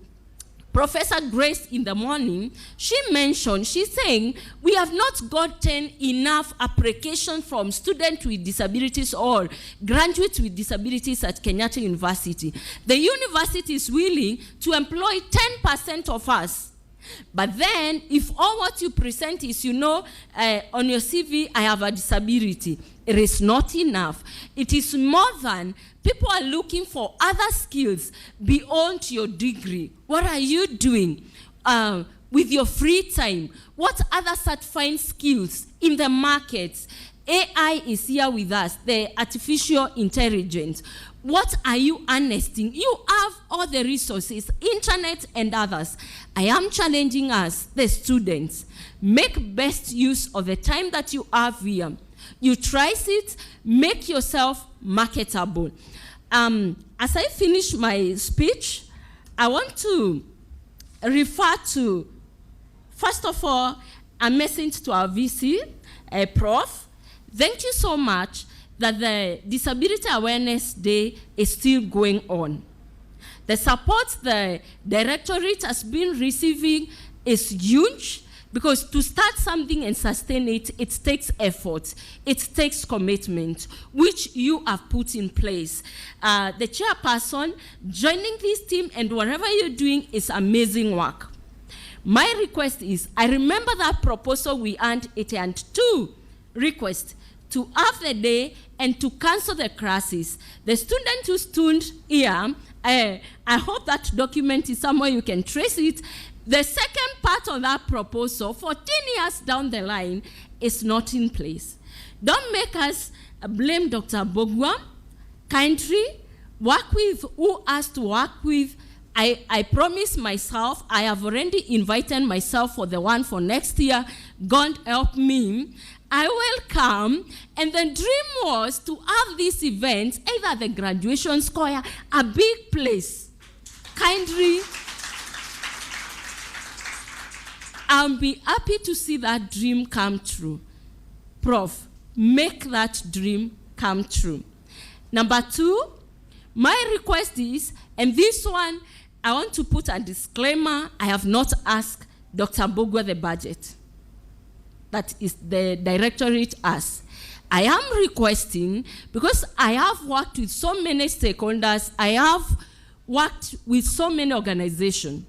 Professor Grace in the morning, she's saying, we have not gotten enough application from students with disabilities or graduates with disabilities at Kenyatta University. The university is willing to employ 10% of us. But then, if all what you present is, on your CV, I have a disability, it is not enough. It is more than people are looking for other skills beyond your degree. What are you doing with your free time? What other certified skills in the markets? AI is here with us, the artificial intelligence. What are you harnessing? You have all the resources, internet and others. I am challenging us, the students, make best use of the time that you have here. Utilize it, make yourself marketable. As I finish my speech, I want to refer to, first of all, a message to our VC, Prof. Thank you so much that the Disability Awareness Day is still going on. The support the Directorate has been receiving is huge, because to start something and sustain it, it takes effort, it takes commitment, which you have put in place. The chairperson joining this team and whatever you're doing is amazing work. My request is, I remember that proposal we had, it and two requests to have the day and to cancel the classes. The student who stood here, I hope that document is somewhere you can trace it. The second part of that proposal, 14 years down the line, is not in place. Don't make us blame Dr. Bogwa. Kindly work with who has to work with. I promise myself, I have already invited myself for the one for next year. God help me. I will come, and the dream was to have this event, either the graduation square, a big place. Kindly, I'll be happy to see that dream come true. Prof, make that dream come true. Number two, my request is, and this one, I want to put a disclaimer, I have not asked Dr. Bogwa the budget. That is the Directorate as. I am requesting, because I have worked with so many stakeholders, I have worked with so many organizations.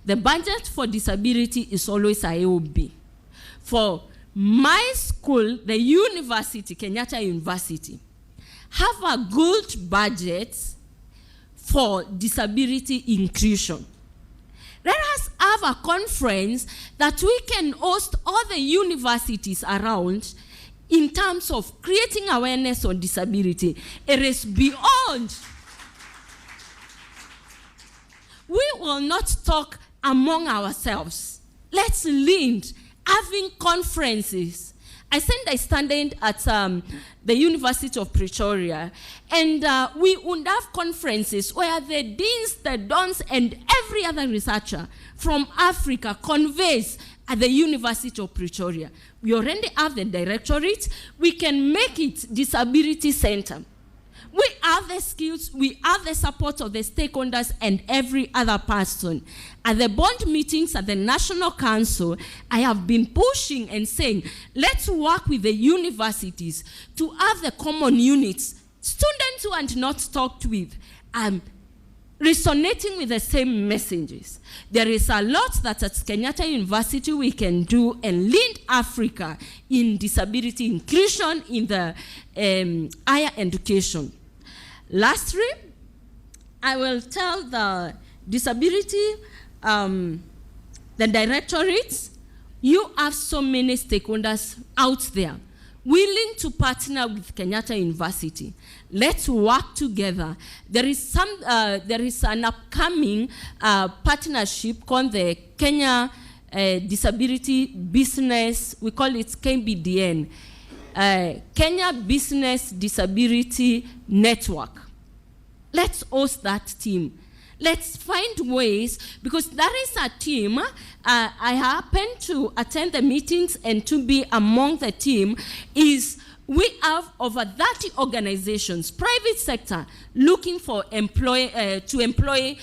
The budget for disability is always AOB. For my school, the university, Kenyatta University, have a good budget for disability inclusion. Let us have a conference that we can host all the universities around in terms of creating awareness on disability. It is beyond. We will not talk among ourselves. Let's lead having conferences. I studied at the University of Pretoria, and we would have conferences where the deans, the dons, and every other researcher from Africa conveys at the University of Pretoria. We already have the Directorate. We can make it Disability Center. We have the skills, we have the support of the stakeholders and every other person. At the board meetings at the National Council, I have been pushing and saying, let's work with the universities to have the common units. Students who are not talked with, resonating with the same messages. There is a lot that at Kenyatta University we can do and lead Africa in disability inclusion in the higher education. Lastly, I will tell the disability, the directorates, you have so many stakeholders out there. willing to partner with Kenyatta University. Let's work together. There is an upcoming partnership called the Kenya Disability Business, we call it KBDN, Kenya Business Disability Network. Let's host that team. Let's find ways, because there is a team. I happen to attend the meetings, and to be among the team is we have over 30 organizations, private sector, looking for to employ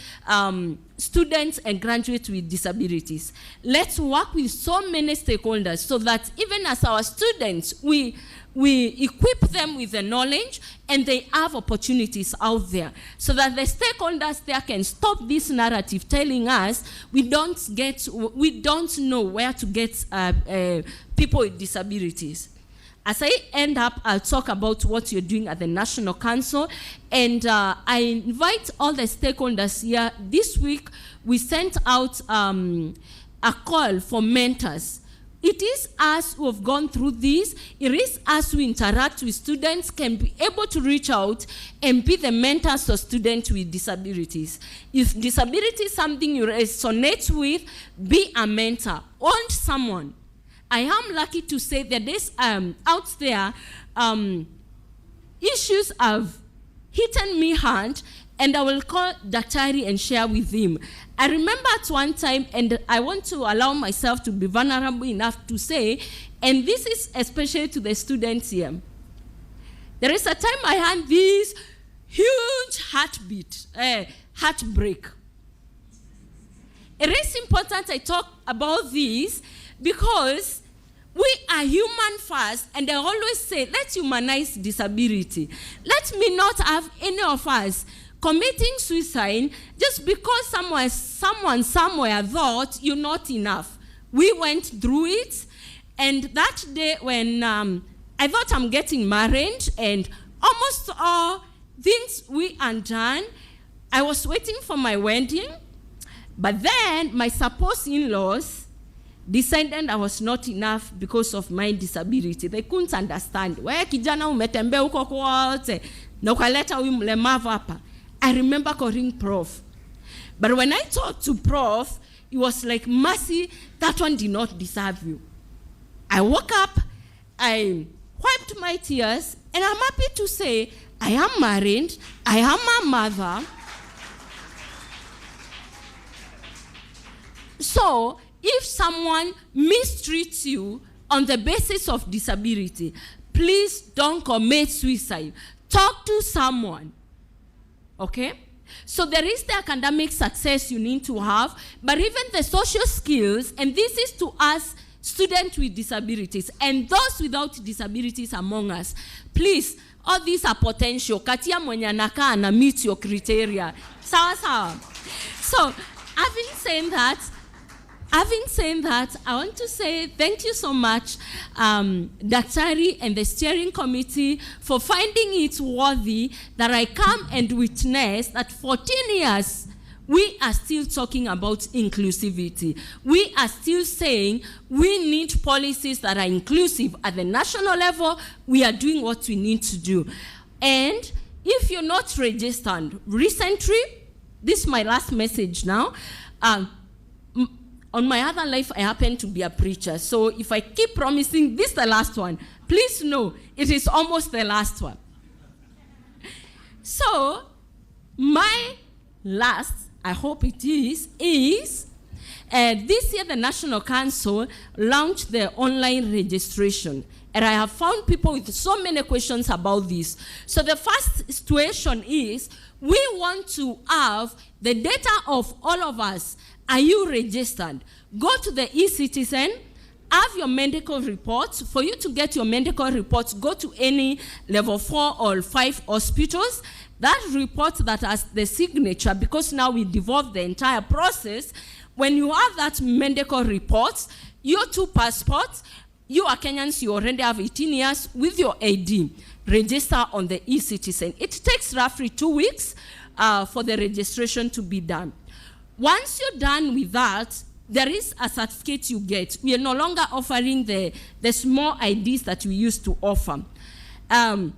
students and graduates with disabilities. Let's work with so many stakeholders so that even as our students, we equip them with the knowledge and they have opportunities out there, so that the stakeholders there can stop this narrative telling us we don't know where to get people with disabilities. As I end up, I'll talk about what you're doing at the National Council, and I invite all the stakeholders here. This week, we sent out a call for mentors. It is us who have gone through this. It is us who interact with students, can be able to reach out and be the mentors of students with disabilities. If disability is something you resonate with, be a mentor. Hold someone. I am lucky to say that this out there, issues have hit me hard, and I will call Daktari and share with him. I remember at one time, and I want to allow myself to be vulnerable enough to say, and this is especially to the students here. There is a time I had this huge heartbreak. It is important I talk about this because we are human first, and I always say, let's humanize disability. Let me not have any of us committing suicide just because someone somewhere thought you're not enough. We went through it, and that day when I thought I'm getting married and almost all things we undone, I was waiting for my wedding, but then my supposed in-laws decided I was not enough because of my disability. They couldn't understand. Wewe kijana umetembea huko kote na ukaleta huyu mlemavu hapa. I remember calling Prof. But when I talked to Prof, it was like, mercy, that one did not deserve you. I woke up, I wiped my tears, and I'm happy to say I am married, I am a mother. So, if someone mistreats you on the basis of disability, please don't commit suicide. Talk to someone. Okay? So there is the academic success you need to have, but even the social skills, and this is to us students with disabilities and those without disabilities among us. Please, all these are potential. Katia mwenye anakaa na meet your criteria. Sawa sawa. So, having said that, I want to say thank you so much, Daktari and the steering committee, for finding it worthy that I come and witness that 14 years we are still talking about inclusivity. We are still saying we need policies that are inclusive at the national level. We are doing what we need to do. And if you're not registered, recently, this is my last message now, on my other life, I happen to be a preacher. So if I keep promising this is the last one, please know it is almost the last one. So my last, I hope it is this year the National Council launched the online registration. And I have found people with so many questions about this. So the first situation is we want to have the data of all of us. Are you registered? Go to the eCitizen, have your medical reports. For you to get your medical reports, go to any level 4 or 5 hospitals. That report that has the signature, because now we devolve the entire process, when you have that medical report, your 2 passports, you are Kenyans, you already have 18 years with your ID. Register on the eCitizen. It takes roughly 2 weeks for the registration to be done. Once you're done with that, there is a certificate you get. We are no longer offering the small IDs that we used to offer. Then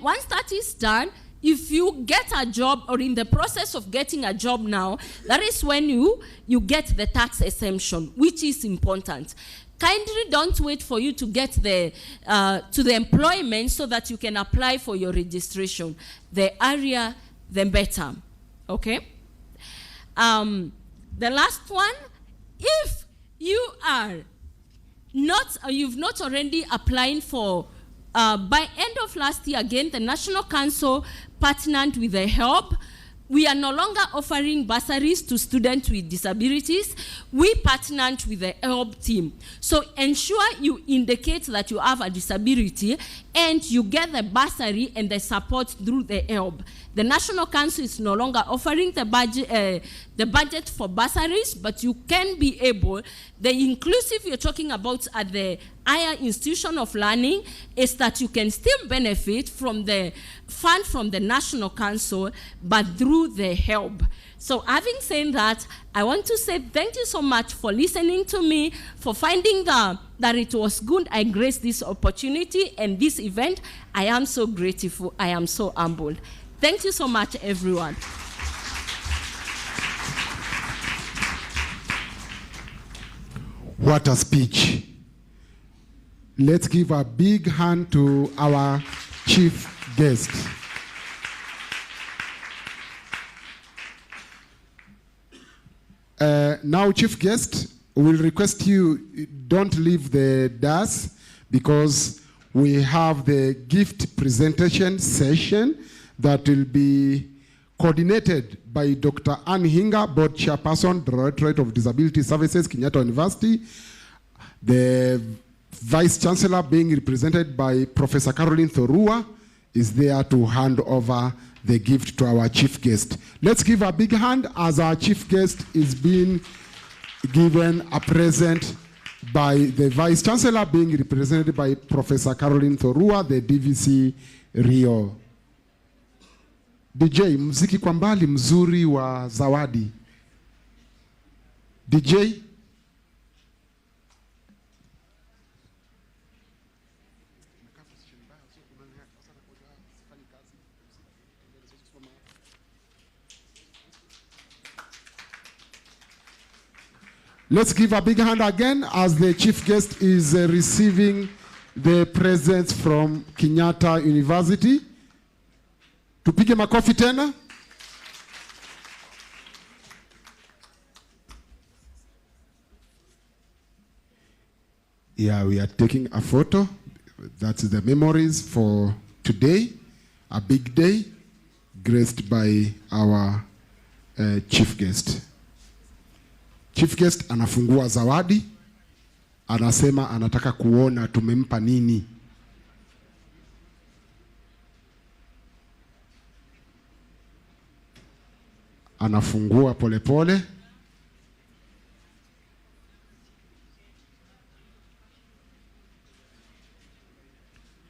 once that is done, if you get a job or in the process of getting a job now, that is when you get the tax exemption, which is important. Kindly don't wait for you to get to the employment so that you can apply for your registration. The earlier, the better. Okay? The last one, if you are not, you've not already applying for, by end of last year, again, the National Council partnered with the HELP. We are no longer offering bursaries to students with disabilities. We partnered with the HELP team. So ensure you indicate that you have a disability and you get the bursary and the support through the HELP. The National Council is no longer offering the budget for bursaries, but you can be able, the inclusive you're talking about at the higher institution of learning is that you can still benefit from the fund from the National Council, but through the HELP. So having said that, I want to say thank you so much for listening to me, for finding that it was good I graced this opportunity and this event. I am so grateful. I am so humbled. Thank you so much, everyone. What a speech. Let's give a big hand to our chief guest. Now, chief guest, we'll request you don't leave the dais because we have the gift presentation session that will be coordinated by Dr. Ann Hinga, Board Chairperson, Directorate of Disability Services, Kenyatta University. The Vice Chancellor, being represented by Professor Caroline Thorua, is there to hand over the gift to our chief guest. Let's give a big hand as our chief guest is being given a present by the Vice Chancellor, being represented by Professor Caroline Thorua, the DVC Rio. DJ, muziki kwa mbali mzuri wa zawadi. DJ. Let's give a big hand again as the chief guest is receiving the presents from Kenyatta University. Tupige makofi tena. Yeah, we are taking a photo. That's the memories for today. A big day, graced by our chief guest. Chief guest anafungua zawadi, anasema anataka kuona tumempa nini. Anafungua polepole.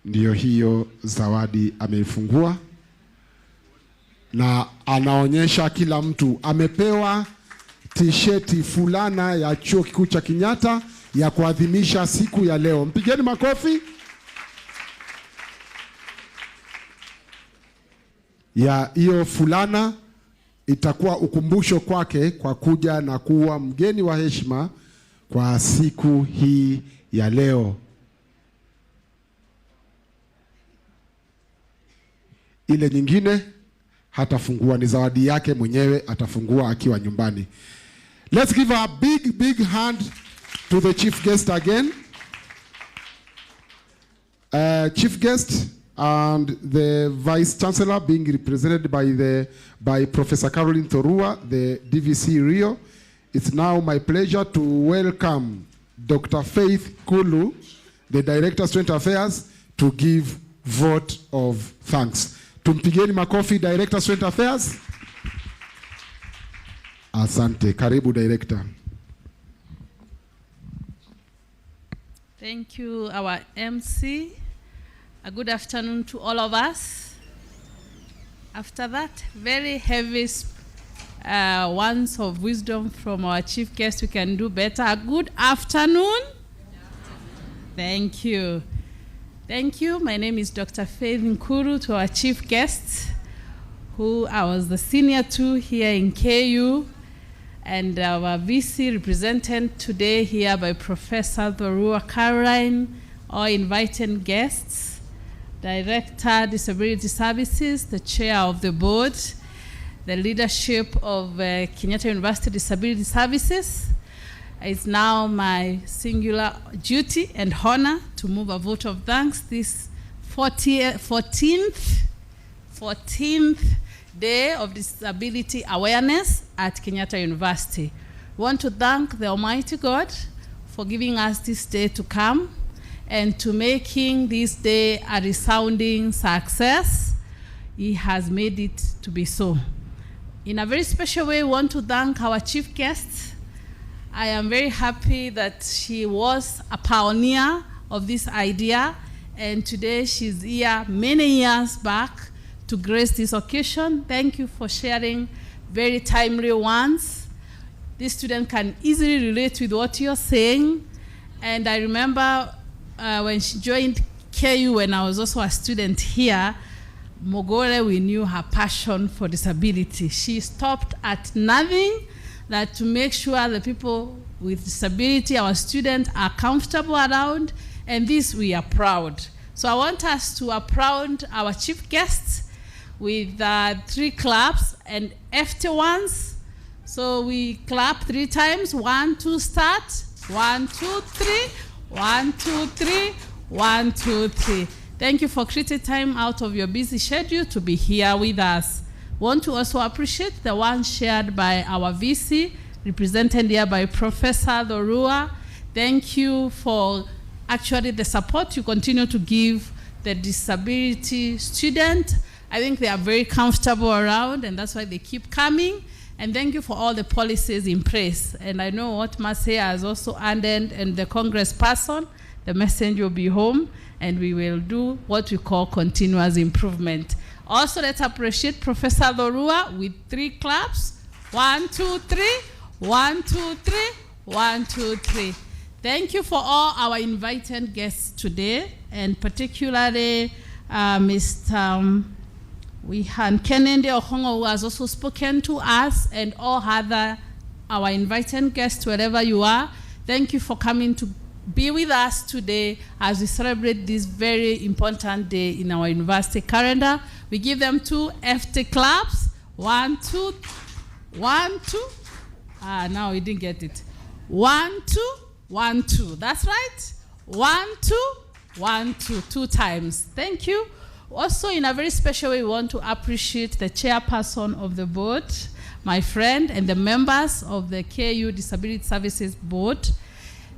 Ndiyo hiyo zawadi ameifungua. Na anaonyesha kila mtu amepewa t-shirti fulana ya Chuo Kikuu cha Kenyatta ya kuadhimisha siku ya leo. Mpigeni makofi. Ya hiyo fulana itakuwa ukumbusho kwake kwa kuja na kuwa mgeni wa heshima kwa siku hii ya leo. Ile nyingine hatafungua, ni zawadi yake mwenyewe, atafungua akiwa nyumbani. Let's give a big hand to the chief guest again. Chief guest and the Vice Chancellor being represented by Professor Caroline Thorua, the DVC Rio. It's now my pleasure to welcome Dr. Faith Kulu, the Director of Student Affairs, to give vote of thanks. Tumpigeni makofi, Director of Student Affairs. Asante, karibu Director. Thank you, our MC. A good afternoon to all of us. After that very heavy Words of wisdom from our chief guest, we can do better. Good afternoon. Thank you. Thank you. My name is Dr. Faith Nkuru, to our chief guest, who I was the senior to here in KU, and our VC represented today here by Professor Dorua Caroline, our invited guests, Director, Disability Services, the Chair of the Board, the leadership of Kenyatta University Disability Services. It's now my singular duty and honor to move a vote of thanks this 14th Day of Disability Awareness at Kenyatta University. We want to thank the Almighty God for giving us this day to come and to making this day a resounding success. He has made it to be so. In a very special way, we want to thank our chief guest. I am very happy that she was a pioneer of this idea, and today she's here many years back to grace this occasion. Thank you for sharing very timely ones. This student can easily relate with what you're saying. And I remember when she joined KU, when I was also a student here, Mogore, we knew her passion for disability. She stopped at nothing that to make sure the people with disability, our students, are comfortable around, and this we are proud. So I want us to applaud our chief guests with 3 claps and after ones. So we clap 3 times. 1, 2, start. 1, 2, 3. 1, 2, 3. 1, 2, 3. Thank you for creating time out of your busy schedule to be here with us. Want to also appreciate the one shared by our VC, represented here by Professor Dorua. Thank you for actually the support you continue to give the disability student. I think they are very comfortable around, and that's why they keep coming. And thank you for all the policies in place. And I know what Marcia has also added, and the Congress person, the message will be home, and we will do what we call continuous improvement. Also, let's appreciate Professor Dorua with 3 claps. 1, 2, 3. 1, 2, 3. 1, 2, 3. Thank you for all our invited guests today, and particularly Mr. Wihan Kennedy Okongo, who has also spoken to us, and all other our invited guests, wherever you are. Thank you for coming to be with us today as we celebrate this very important day in our university calendar. We give them 2 FT claps. 1, 2, 1, 2. Now we didn't get it. 1, 2, 1, 2. That's right. 1, 2, 1, 2. 2 times. Thank you. Also, in a very special way, we want to appreciate the chairperson of the board, my friend, and the members of the KU Disability Services Board.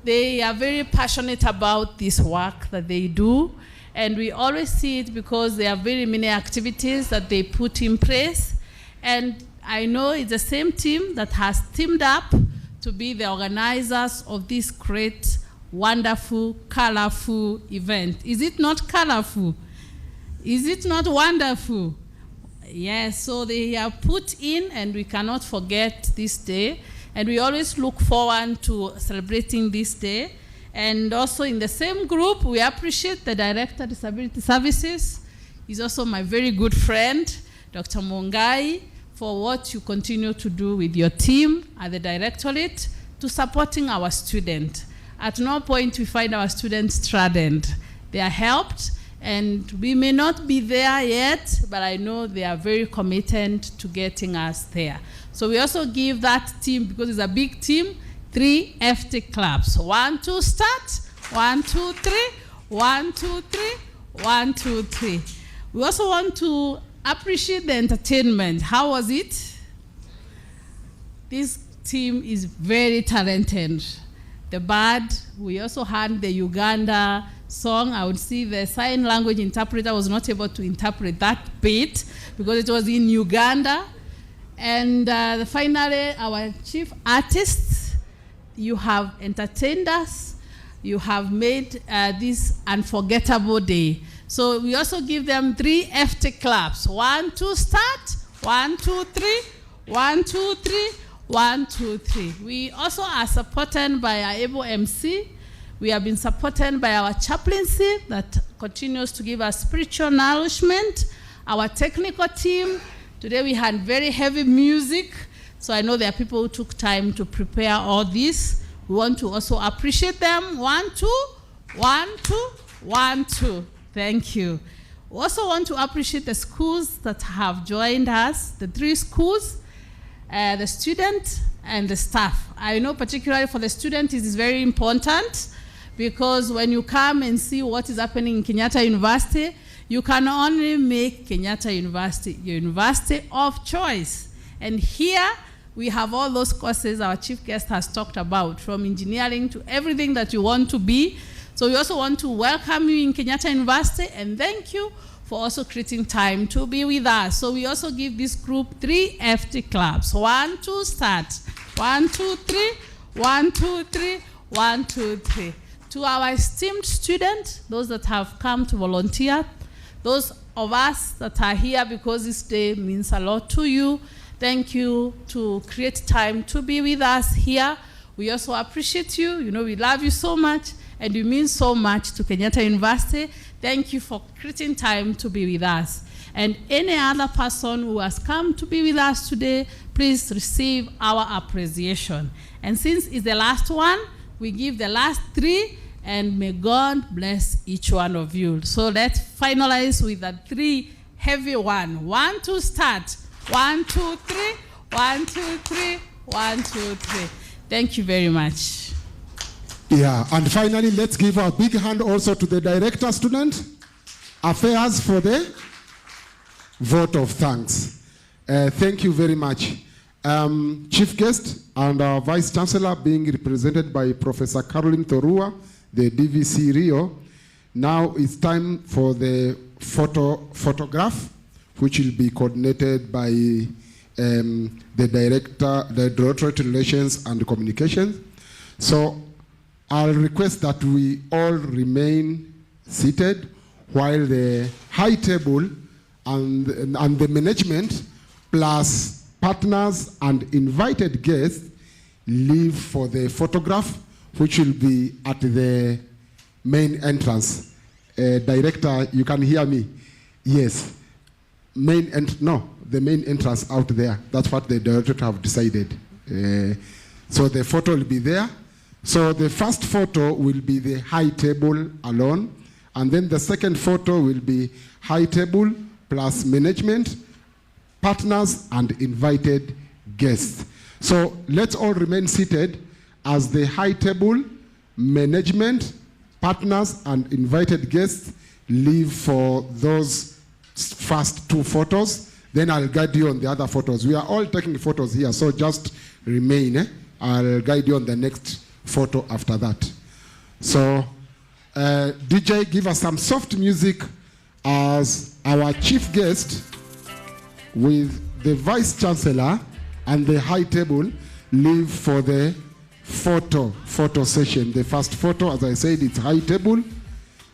They are very passionate about this work that they do, and we always see it because there are very many activities that they put in place. And I know it's the same team that has teamed up to be the organizers of this great, wonderful, colorful event. Is it not colorful? Is it not wonderful? Yes, so they are put in, and we cannot forget this day. And we always look forward to celebrating this day. And also in the same group, we appreciate the Director of Disability Services. He's also my very good friend, Dr. Mungai, for what you continue to do with your team at the Directorate to supporting our students. At no point we find our students stranded. They are helped, and we may not be there yet, but I know they are very committed to getting us there. So we also give that team, because it's a big team, 3 FT claps. 1, 2, start. 1, 2, 3. 1, 2, 3. 1, 2, 3. We also want to appreciate the entertainment. How was it? This team is very talented. The band, we also had the Uganda song. I would see the sign language interpreter was not able to interpret that bit because it was in Uganda. And finally, our chief artists, you have entertained us. You have made this unforgettable day. So we also give them 3 FT claps. 1, 2, start. 1, 2, 3. 1, 2, 3. 1, 2, 3. We also are supported by our able MC. We have been supported by our chaplaincy that continues to give us spiritual nourishment. Our technical team. Today we had very heavy music. So I know there are people who took time to prepare all this. We want to also appreciate them. 1, 2, 1, 2, 1, 2. Thank you. We also want to appreciate the schools that have joined us, the 3 schools, the student and the staff. I know particularly for the student it is very important because when you come and see what is happening in Kenyatta University, you can only make Kenyatta University your university of choice. And here we have all those courses our chief guest has talked about, from engineering to everything that you want to be. So we also want to welcome you in Kenyatta University and thank you for also creating time to be with us. So we also give this group 3 FT claps. 1, 2, start. 1, 2, 3. 1, 2, 3. 1, 2, 3. To our esteemed students, those that have come to volunteer, those of us that are here because this day means a lot to you, thank you to create time to be with us here. We also appreciate you. You know, we love you so much and you mean so much to Kenyatta University. Thank you for creating time to be with us. And any other person who has come to be with us today, please receive our appreciation. And since it's the last one, we give the last 3, and may God bless each one of you. So let's finalize with the 3 heavy one. 1, 2, start. 1, 2, 3. 1, 2, 3. 1, 2, 3. Thank you very much. Yeah, and finally, let's give a big hand also to the Director Student Affairs for the vote of thanks. Thank you very much. Chief Guest and our Vice Chancellor being represented by Professor Caroline Torua, the DVC Rio. Now it's time for the photograph, which will be coordinated by the Directorate Relations and Communications. So I'll request that we all remain seated while the high table and the management plus partners and invited guests leave for the photograph, which will be at the main entrance. Director, you can hear me? Yes. The main entrance out there. That's what the director have decided. So the photo will be there. So the first photo will be the high table alone, and then the second photo will be high table plus management, partners, and invited guests. So let's all remain seated as the high table, management, partners, and invited guests leave for those first 2 photos. Then I'll guide you on the other photos. We are all taking photos here, so just remain. I'll guide you on the next photo after that. So, DJ, give us some soft music as our chief guest with the Vice Chancellor and the high table leave for the photo session. The first photo, as I said, it's high table.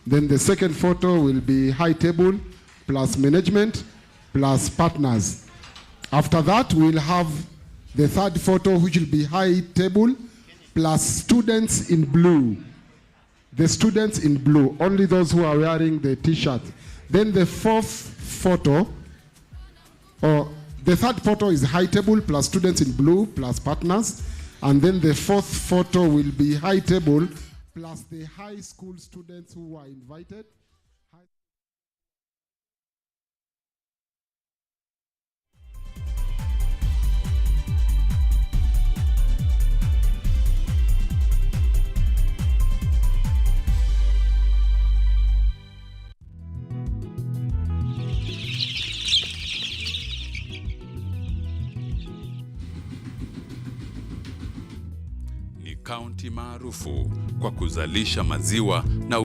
Then the second photo will be high table plus management plus partners. After that, we'll have the third photo, which will be high table plus students in blue. The students in blue, only those who are wearing the t-shirt. Then the fourth photo, or the third photo is high table plus students in blue plus partners. And then the fourth photo will be high table plus the high school students who are invited. Kaunti maarufu kwa kuzalisha maziwa na